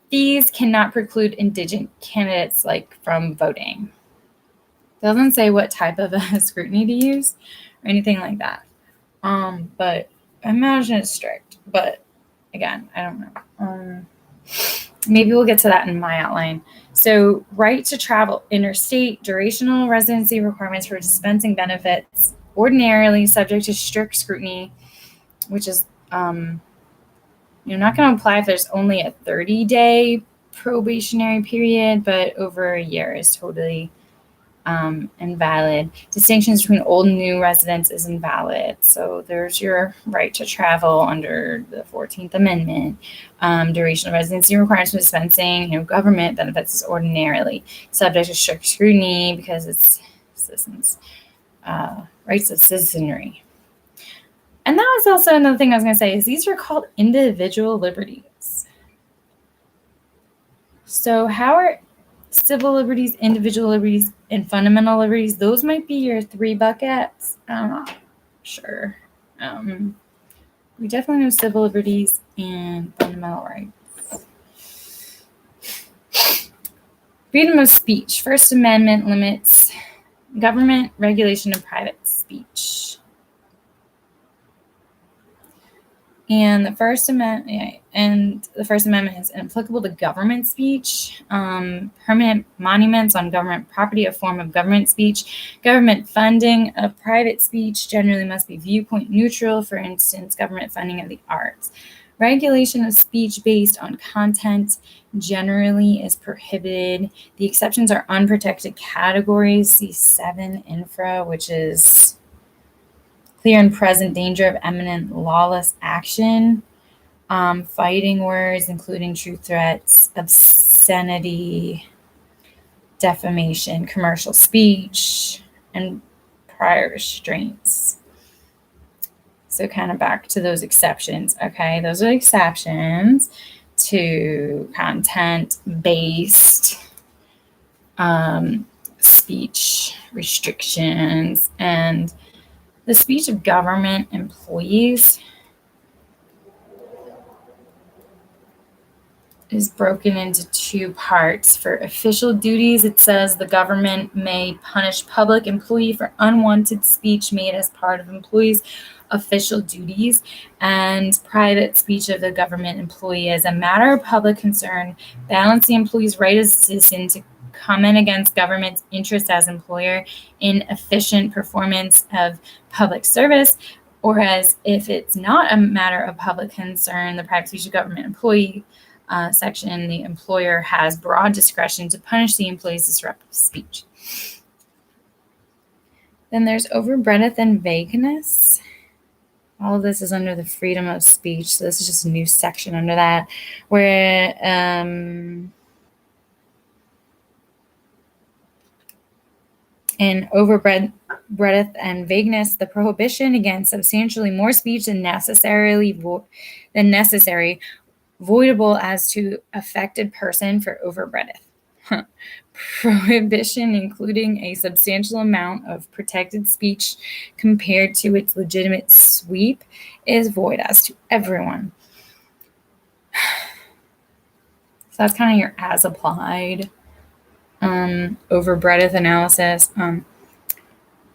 Fees cannot preclude indigent candidates from voting. Doesn't say what type of scrutiny to use or anything like that. But I imagine it's strict. But again, I don't know. Maybe we'll get to that in my outline. So, right to travel interstate, durational residency requirements for dispensing benefits, ordinarily subject to strict scrutiny, which is not going to apply if there's only a 30-day probationary period, but over a year is totally invalid. Distinctions between old and new residents is invalid. So there's your right to travel under the 14th Amendment. Duration of residency requirements for dispensing government benefits is ordinarily subject to strict scrutiny because it's citizens' rights of citizenry. And that was also another thing I was going to say is these are called individual liberties. So how are civil liberties, individual liberties, and fundamental liberties? Those might be your three buckets. I don't know. Sure. We definitely have civil liberties and fundamental rights. Freedom of speech. First Amendment limits government regulation of private speech. And the First Amendment, is inapplicable to government speech. Permanent monuments on government property, a form of government speech. Government funding of private speech generally must be viewpoint neutral. For instance, government funding of the arts. Regulation of speech based on content generally is prohibited. The exceptions are unprotected categories. C7 infra, which is clear and present danger of imminent lawless action. Fighting words, including true threats, obscenity, defamation, commercial speech, and prior restraints. So kind of back to those exceptions. Okay, those are exceptions to content-based speech restrictions. And the speech of government employees is broken into two parts. For official duties, it says the government may punish public employee for unwanted speech made as part of employee's official duties, and private speech of the government employee as a matter of public concern, balance the employee's right as a citizen to comment against government's interest as employer in efficient performance of public service, or as if it's not a matter of public concern, the private speech of government employee section, the employer has broad discretion to punish the employee's disruptive speech. Then there's overbreadth and vagueness. All of this is under the freedom of speech. So this is just a new section under that, where in overbreadth and vagueness, the prohibition against substantially more speech than necessary, voidable as to affected person for overbreadth. Prohibition including a substantial amount of protected speech compared to its legitimate sweep is void as to everyone. So that's kind of your as applied overbreadth analysis.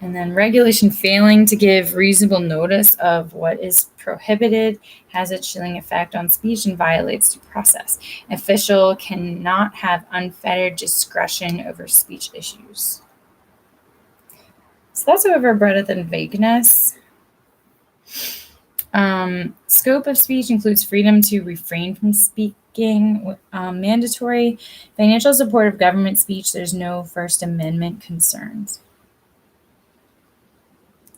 And then regulation failing to give reasonable notice of what is prohibited has a chilling effect on speech and violates due process. Official cannot have unfettered discretion over speech issues. So that's overbreadth and vagueness. Scope of speech includes freedom to refrain from speaking. Mandatory financial support of government speech. There's no First Amendment concerns.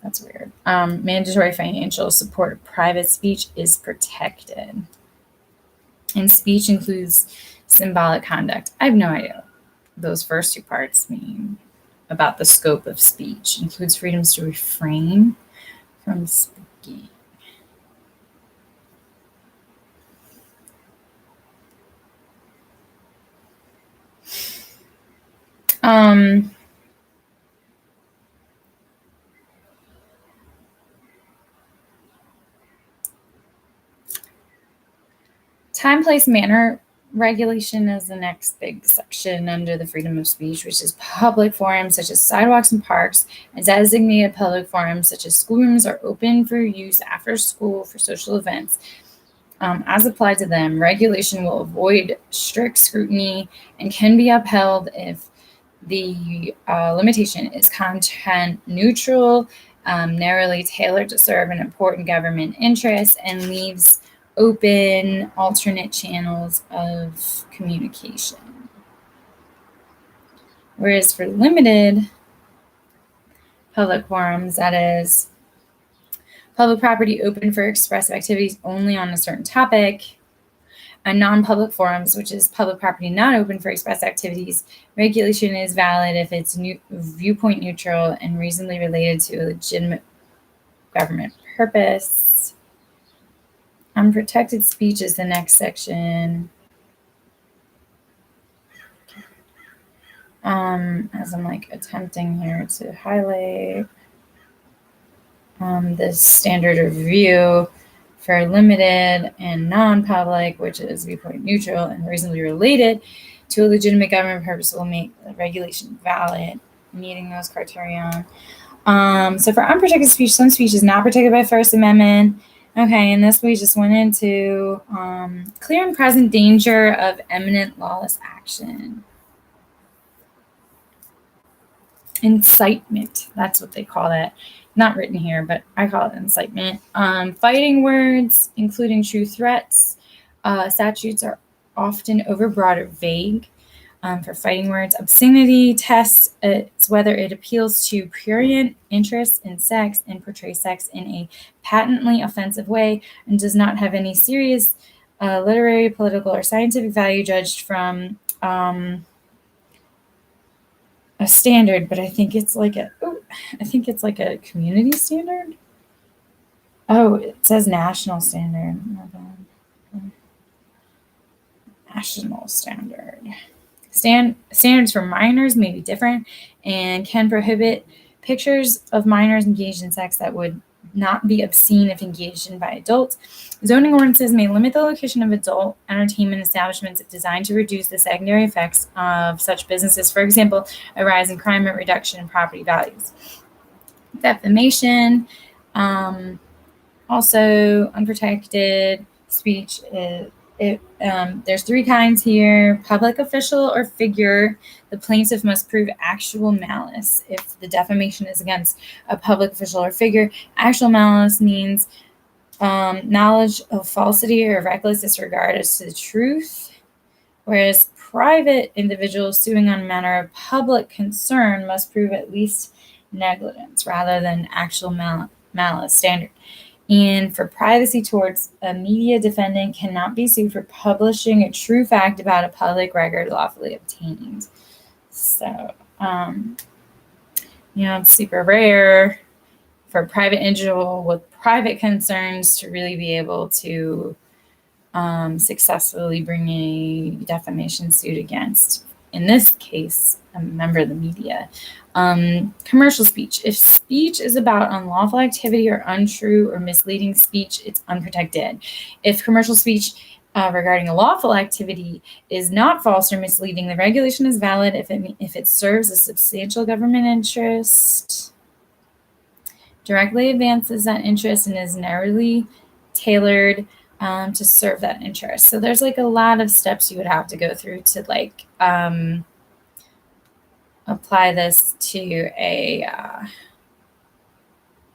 That's weird. Mandatory financial support of private speech is protected. And speech includes symbolic conduct. I have no idea what those first two parts mean about the scope of speech. Includes freedoms to refrain from speaking. Time, place, manner regulation is the next big section under the freedom of speech, which is public forums such as sidewalks and parks, and designated public forums such as schoolrooms are open for use after school for social events. As applied to them, regulation will avoid strict scrutiny and can be upheld if the limitation is content neutral, narrowly tailored to serve an important government interest, and leaves open alternate channels of communication. Whereas for limited public forums, that is public property open for expressive activities only on a certain topic, and non-public forums, which is public property not open for expressive activities, regulation is valid if it's viewpoint neutral and reasonably related to a legitimate government purpose. Unprotected speech is the next section. As I'm attempting here to highlight. The standard of review for limited and non-public, which is viewpoint neutral and reasonably related to a legitimate government purpose, will make the regulation valid, meeting those criteria. So for unprotected speech, some speech is not protected by First Amendment. Okay, and this we just went into clear and present danger of imminent lawless action. Incitement, that's what they call that. Not written here, but I call it incitement. Fighting words, including true threats. Statutes are often overbroad or vague. For fighting words, obscenity tests it's whether it appeals to prurient interest in sex and portrays sex in a patently offensive way and does not have any serious literary, political, or scientific value judged from a standard, but I think it's like a community standard. Oh, it says national standard. National standard. Standards for minors may be different and can prohibit pictures of minors engaged in sex that would not be obscene if engaged in by adults. Zoning ordinances may limit the location of adult entertainment establishments designed to reduce the secondary effects of such businesses. For example, a rise in crime and reduction in property values. Defamation, also unprotected speech is there's three kinds here: public official or figure. The plaintiff must prove actual malice if the defamation is against a public official or figure. Actual malice means knowledge of falsity or reckless disregard as to the truth, whereas private individuals suing on a matter of public concern must prove at least negligence rather than actual malice standard. And for privacy torts, a media defendant cannot be sued for publishing a true fact about a public record lawfully obtained. So, it's super rare for a private individual with private concerns to really be able to successfully bring a defamation suit against, in this case, a member of the media. Commercial speech. If speech is about unlawful activity or untrue or misleading speech, it's unprotected. If commercial speech regarding a lawful activity is not false or misleading, the regulation is valid if it serves a substantial government interest, directly advances that interest, and is narrowly tailored to serve that interest. So there's like a lot of steps you would have to go through to apply this to in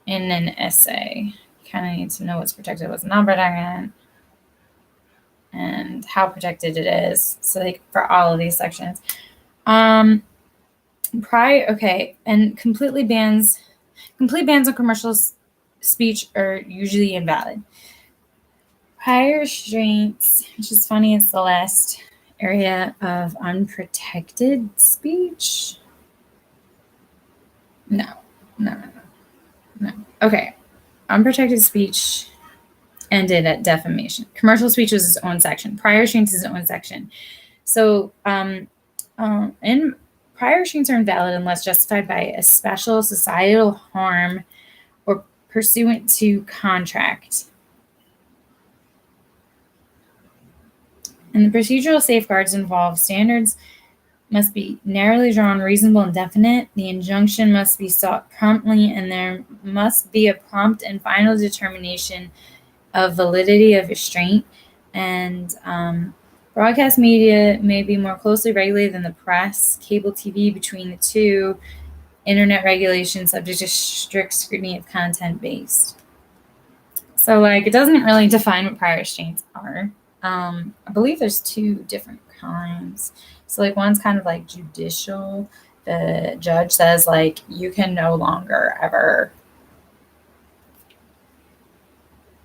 an essay. You kind of need to know what's protected, what's not protected, and how protected it is. So for all of these sections. And complete bans on commercial speech are usually invalid. Prior restraints, which is funny, it's the last area of unprotected speech. No. Okay. Unprotected speech ended at defamation. Commercial speech was its own section. Prior restraints is its own section. So, prior restraints are invalid unless justified by a special societal harm or pursuant to contract. And the procedural safeguards involve standards must be narrowly drawn, reasonable, and definite. The injunction must be sought promptly, and there must be a prompt and final determination of validity of restraint. And broadcast media may be more closely regulated than the press, cable TV between the two. Internet regulation subject to strict scrutiny of content-based. So, it doesn't really define what prior restraints are. I believe there's two different kinds. So one's kind of judicial. The judge says you can no longer ever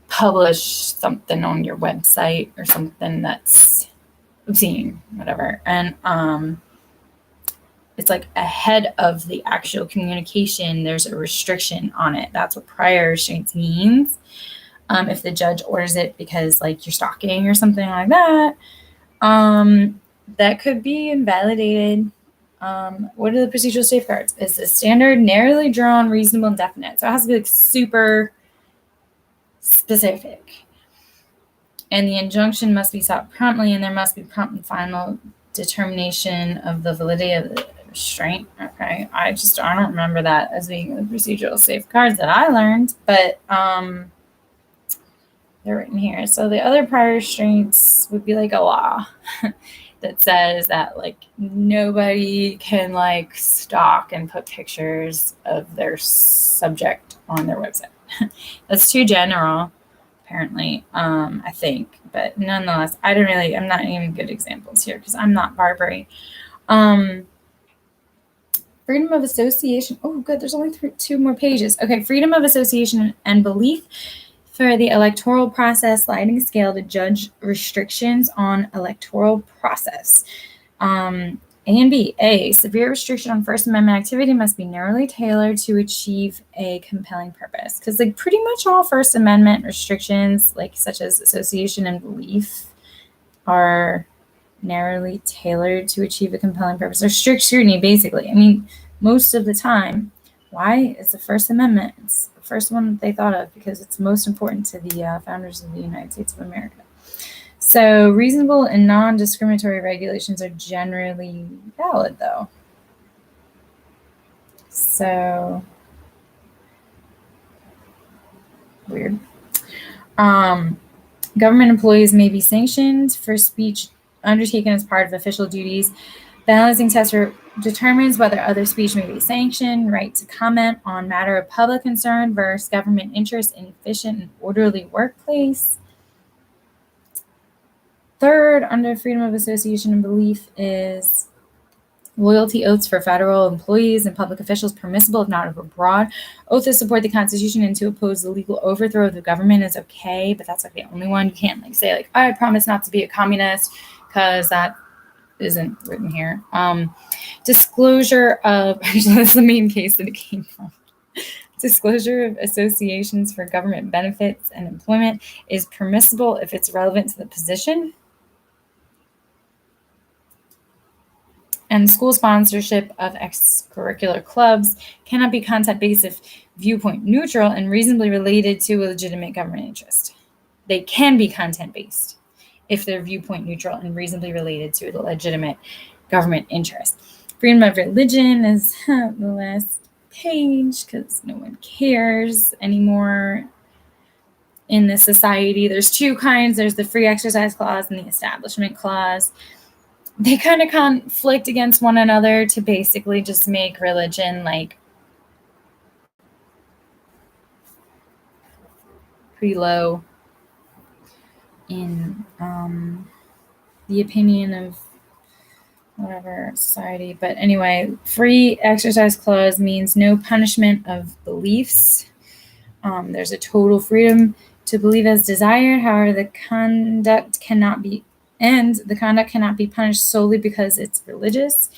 publish something on your website or something that's obscene, whatever. And it's ahead of the actual communication, there's a restriction on it. That's what prior restraints means. If the judge orders it because you're stalking or something like that, that could be invalidated. What are the procedural safeguards? Is the standard narrowly drawn, reasonable, and definite? So it has to be like super specific. And the injunction must be sought promptly, and there must be prompt and final determination of the validity of the restraint. Okay, I don't remember that as being the procedural safeguards that I learned, but they're written here. So the other prior restraints would be like a law that says that like nobody can like stalk and put pictures of their subject on their website. That's too general, apparently, I think. But nonetheless, I'm not even good examples here because I'm not Barbary. Freedom of association. Oh, good. There's only 2 more pages. Okay, freedom of association and belief for the electoral process sliding scale to judge restrictions on electoral process. A and B. A, severe restriction on First Amendment activity must be narrowly tailored to achieve a compelling purpose. Because like pretty much all First Amendment restrictions, like such as association and belief, are narrowly tailored to achieve a compelling purpose, or strict scrutiny, basically. I mean, most of the time. Why? It's the First Amendment. It's the first one that they thought of because it's most important to the founders of the United States of America. So reasonable and non-discriminatory regulations are generally valid, though. So weird. Government employees may be sanctioned for speech undertaken as part of official duties. Balancing test determines whether other speech may be sanctioned. Right to comment on matter of public concern versus government interest in efficient and orderly workplace. Third, under freedom of association and belief, is loyalty oaths for federal employees and public officials permissible if not abroad. Oath to support the Constitution and to oppose the legal overthrow of the government is okay, but that's like the only one. You can't like say like, I promise not to be a communist, because that isn't written here. Disclosure of, actually that's the main case that it came from. Disclosure of associations for government benefits and employment is permissible if it's relevant to the position. And school sponsorship of extracurricular clubs cannot be content-based if viewpoint neutral and reasonably related to a legitimate government interest. They can be content-based if they're viewpoint neutral and reasonably related to a legitimate government interest. Freedom of religion is the last page because no one cares anymore in this society. There's 2 kinds. There's the free exercise clause and the establishment clause. They kind of conflict against one another to basically just make religion like pretty low in the opinion of whatever society. But anyway, free exercise clause means no punishment of beliefs. There's a total freedom to believe as desired. However, the conduct cannot be punished solely because it's religious.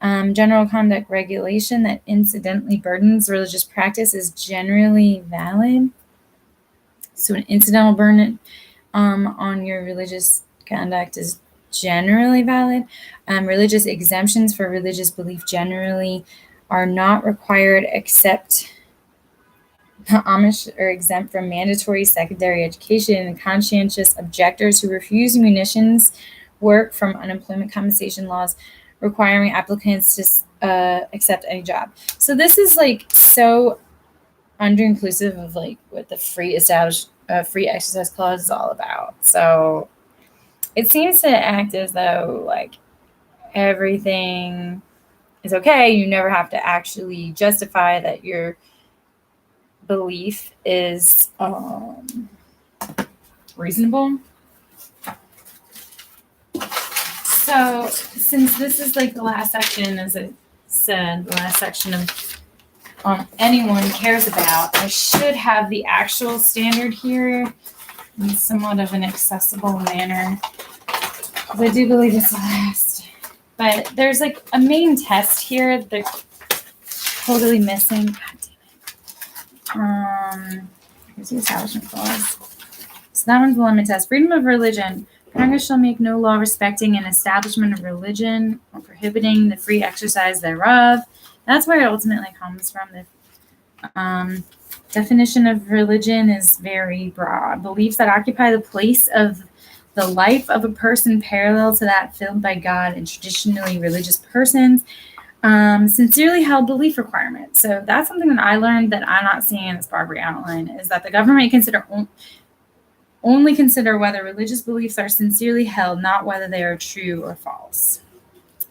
General conduct regulation that incidentally burdens religious practice is generally valid. So an incidental burden on your religious conduct is generally valid. Religious exemptions for religious belief generally are not required except the Amish are exempt from mandatory secondary education, and conscientious objectors who refuse munitions work from unemployment compensation laws requiring applicants to accept any job. So this is like so under-inclusive of like what the free exercise clause is all about. So it seems to act as though like everything is okay. You never have to actually justify that your belief is reasonable. So since this is like the last section, as I said, the last section of anyone cares about, I should have the actual standard here in somewhat of an accessible manner, because I do believe it's the last. But there's like a main test here they're totally missing. God damn it. Here's the establishment clause. So that one's the limit test. Freedom of religion Congress shall make no law respecting an establishment of religion or prohibiting the free exercise thereof. That's where it ultimately comes from. The definition of religion is very broad. Beliefs that occupy the place of the life of a person parallel to that filled by God and traditionally religious persons. Sincerely held belief requirement. So that's something that I learned that I'm not seeing in this Barbary outline, is that the government only consider whether religious beliefs are sincerely held, not whether they are true or false.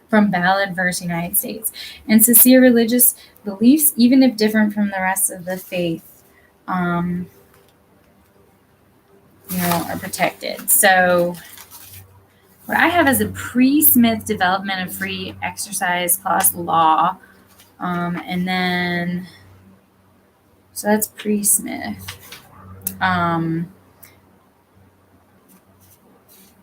From Ballard versus United States. And sincere religious beliefs, even if different from the rest of the faith, are protected. So what I have is a pre-Smith development of free exercise clause law. And then, so that's pre-Smith.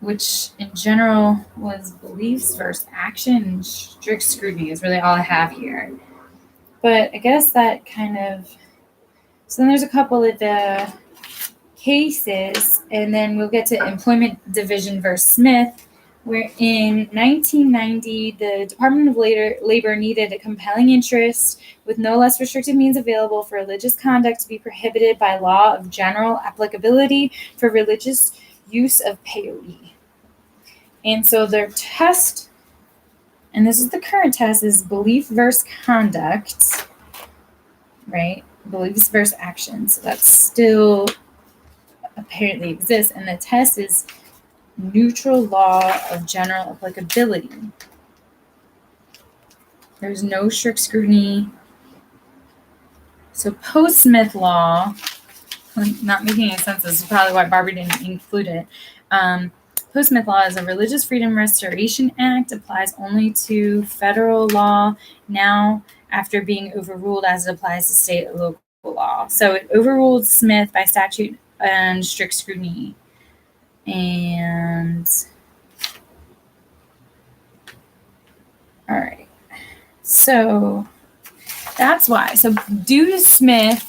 Which in general was beliefs versus action, and strict scrutiny is really all I have here. But I guess that kind of, so then there's a couple of the cases, and then we'll get to employment division versus Smith, where in 1990, the Department of Labor needed a compelling interest with no less restrictive means available for religious conduct to be prohibited by law of general applicability for religious use of peyote. And so their test, and this is the current test, is belief versus conduct, right? Beliefs versus action. So that still apparently exists. And the test is neutral law of general applicability. There's no strict scrutiny. So post-Smith law, not making any sense, this is probably why Barbary didn't include it. Post-Smith law is a Religious Freedom Restoration Act, applies only to federal law now after being overruled as it applies to state and local law. So it overruled Smith by statute and strict scrutiny. And all right, so that's why. So due to Smith,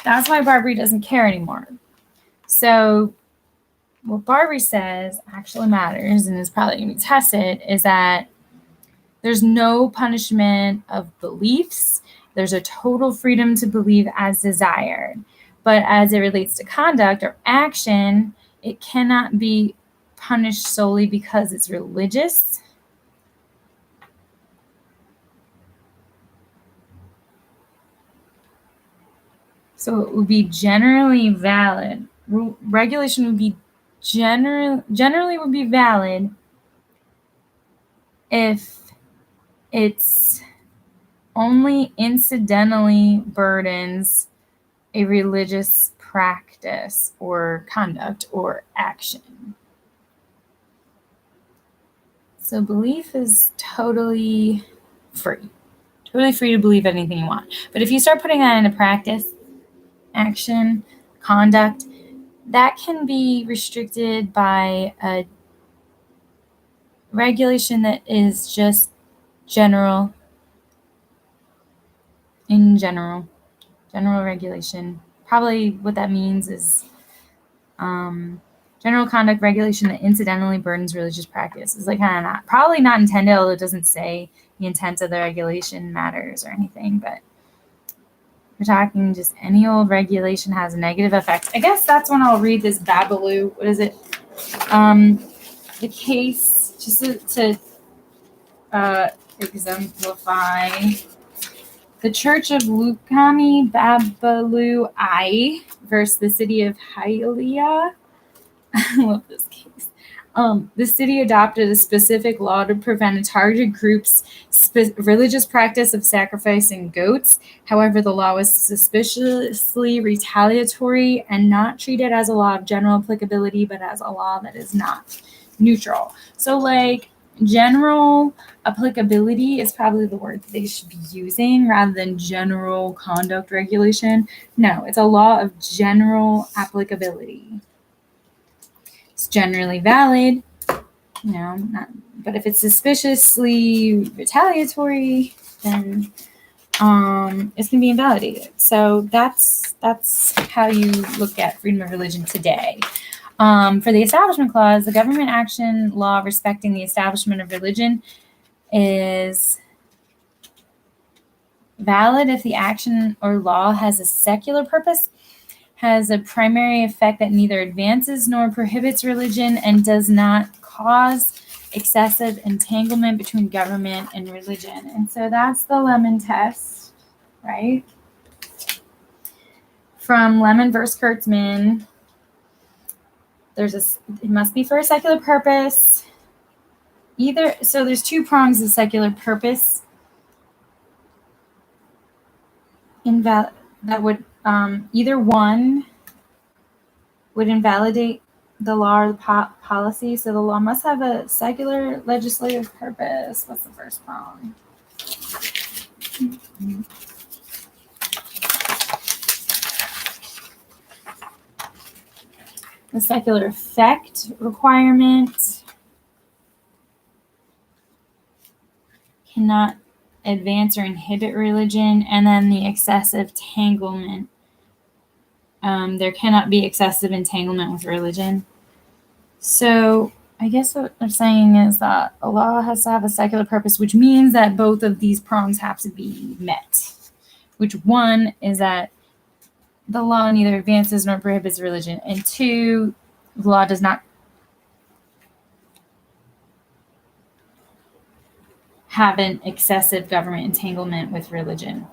that's why Barbary doesn't care anymore. So what Barbary says actually matters and is probably going to be tested is that there's no punishment of beliefs. There's a total freedom to believe as desired. But as it relates to conduct or action, it cannot be punished solely because it's religious. So it would be generally valid. Regulation would be generally would be valid if it's only incidentally burdens a religious practice or conduct or action. So belief is totally free to believe anything you want. But if you start putting that into practice, action, conduct, that can be restricted by a regulation that is just general regulation. Probably what that means is general conduct regulation that incidentally burdens religious practice. Is like kind of probably not intended, although it doesn't say the intent of the regulation matters or anything, but we're talking just any old regulation has a negative effect. I guess that's when I'll read this Babaloo. What is it? The case, just to exemplify. The Church of Lukami Babaloo I versus the city of Hialeah. I love this case. The city adopted a specific law to prevent a targeted group's religious practice of sacrificing goats. However, the law was suspiciously retaliatory and not treated as a law of general applicability, but as a law that is not neutral. So, like, general applicability is probably the word that they should be using rather than general conduct regulation. No, it's a law of general applicability. It's generally valid, but if it's suspiciously retaliatory, then it's going to be invalidated. So that's how you look at freedom of religion today. For the Establishment Clause, the government action law respecting the establishment of religion is valid if the action or law has a secular purpose, has a primary effect that neither advances nor prohibits religion, and does not cause excessive entanglement between government and religion. And so that's the Lemon test, right? From Lemon versus Kurtzman, it must be for a secular purpose. So there's two prongs of secular purpose. That would either one would invalidate the law or the policy. So the law must have a secular legislative purpose. What's the first prong? The secular effect requirement cannot advance or inhibit religion, and then the excessive entanglement. There cannot be excessive entanglement with religion. So I guess what they're saying is that a law has to have a secular purpose, which means that both of these prongs have to be met. Which one is that the law neither advances nor prohibits religion, and two, the law does not have an excessive government entanglement with religion.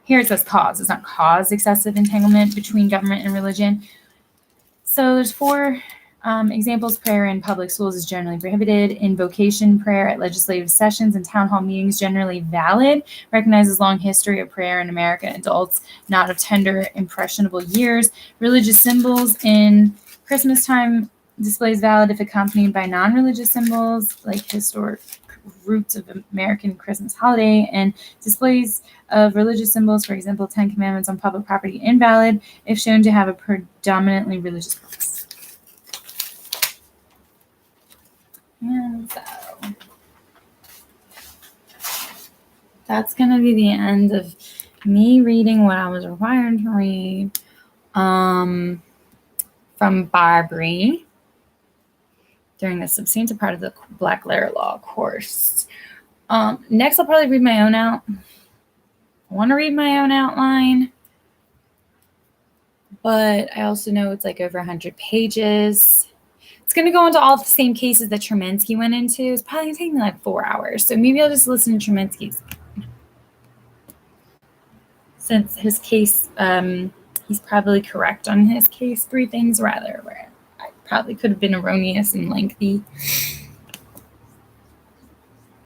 Here it says cause. It's not cause excessive entanglement between government and religion. So there's 4 examples. Prayer in public schools is generally prohibited. Invocation prayer at legislative sessions and town hall meetings generally valid. Recognizes long history of prayer in American adults, not of tender, impressionable years. Religious symbols in Christmas time displays valid if accompanied by non-religious symbols like historic roots of American Christmas holiday, and displays of religious symbols, for example, 10 Commandments on public property, invalid if shown to have a predominantly religious purpose. And so that's going to be the end of me reading what I was required to read from Barbary during the substantive part of the Black Letter Law course. Next, I'll probably read my own out. I want to read my own outline, but I also know it's like over 100 pages. It's going to go into all the same cases that Chermensky went into. It's probably going to take me like 4 hours. So maybe I'll just listen to Chermensky's. Since his case, he's probably correct on his case briefings, rather, where I probably could have been erroneous and lengthy.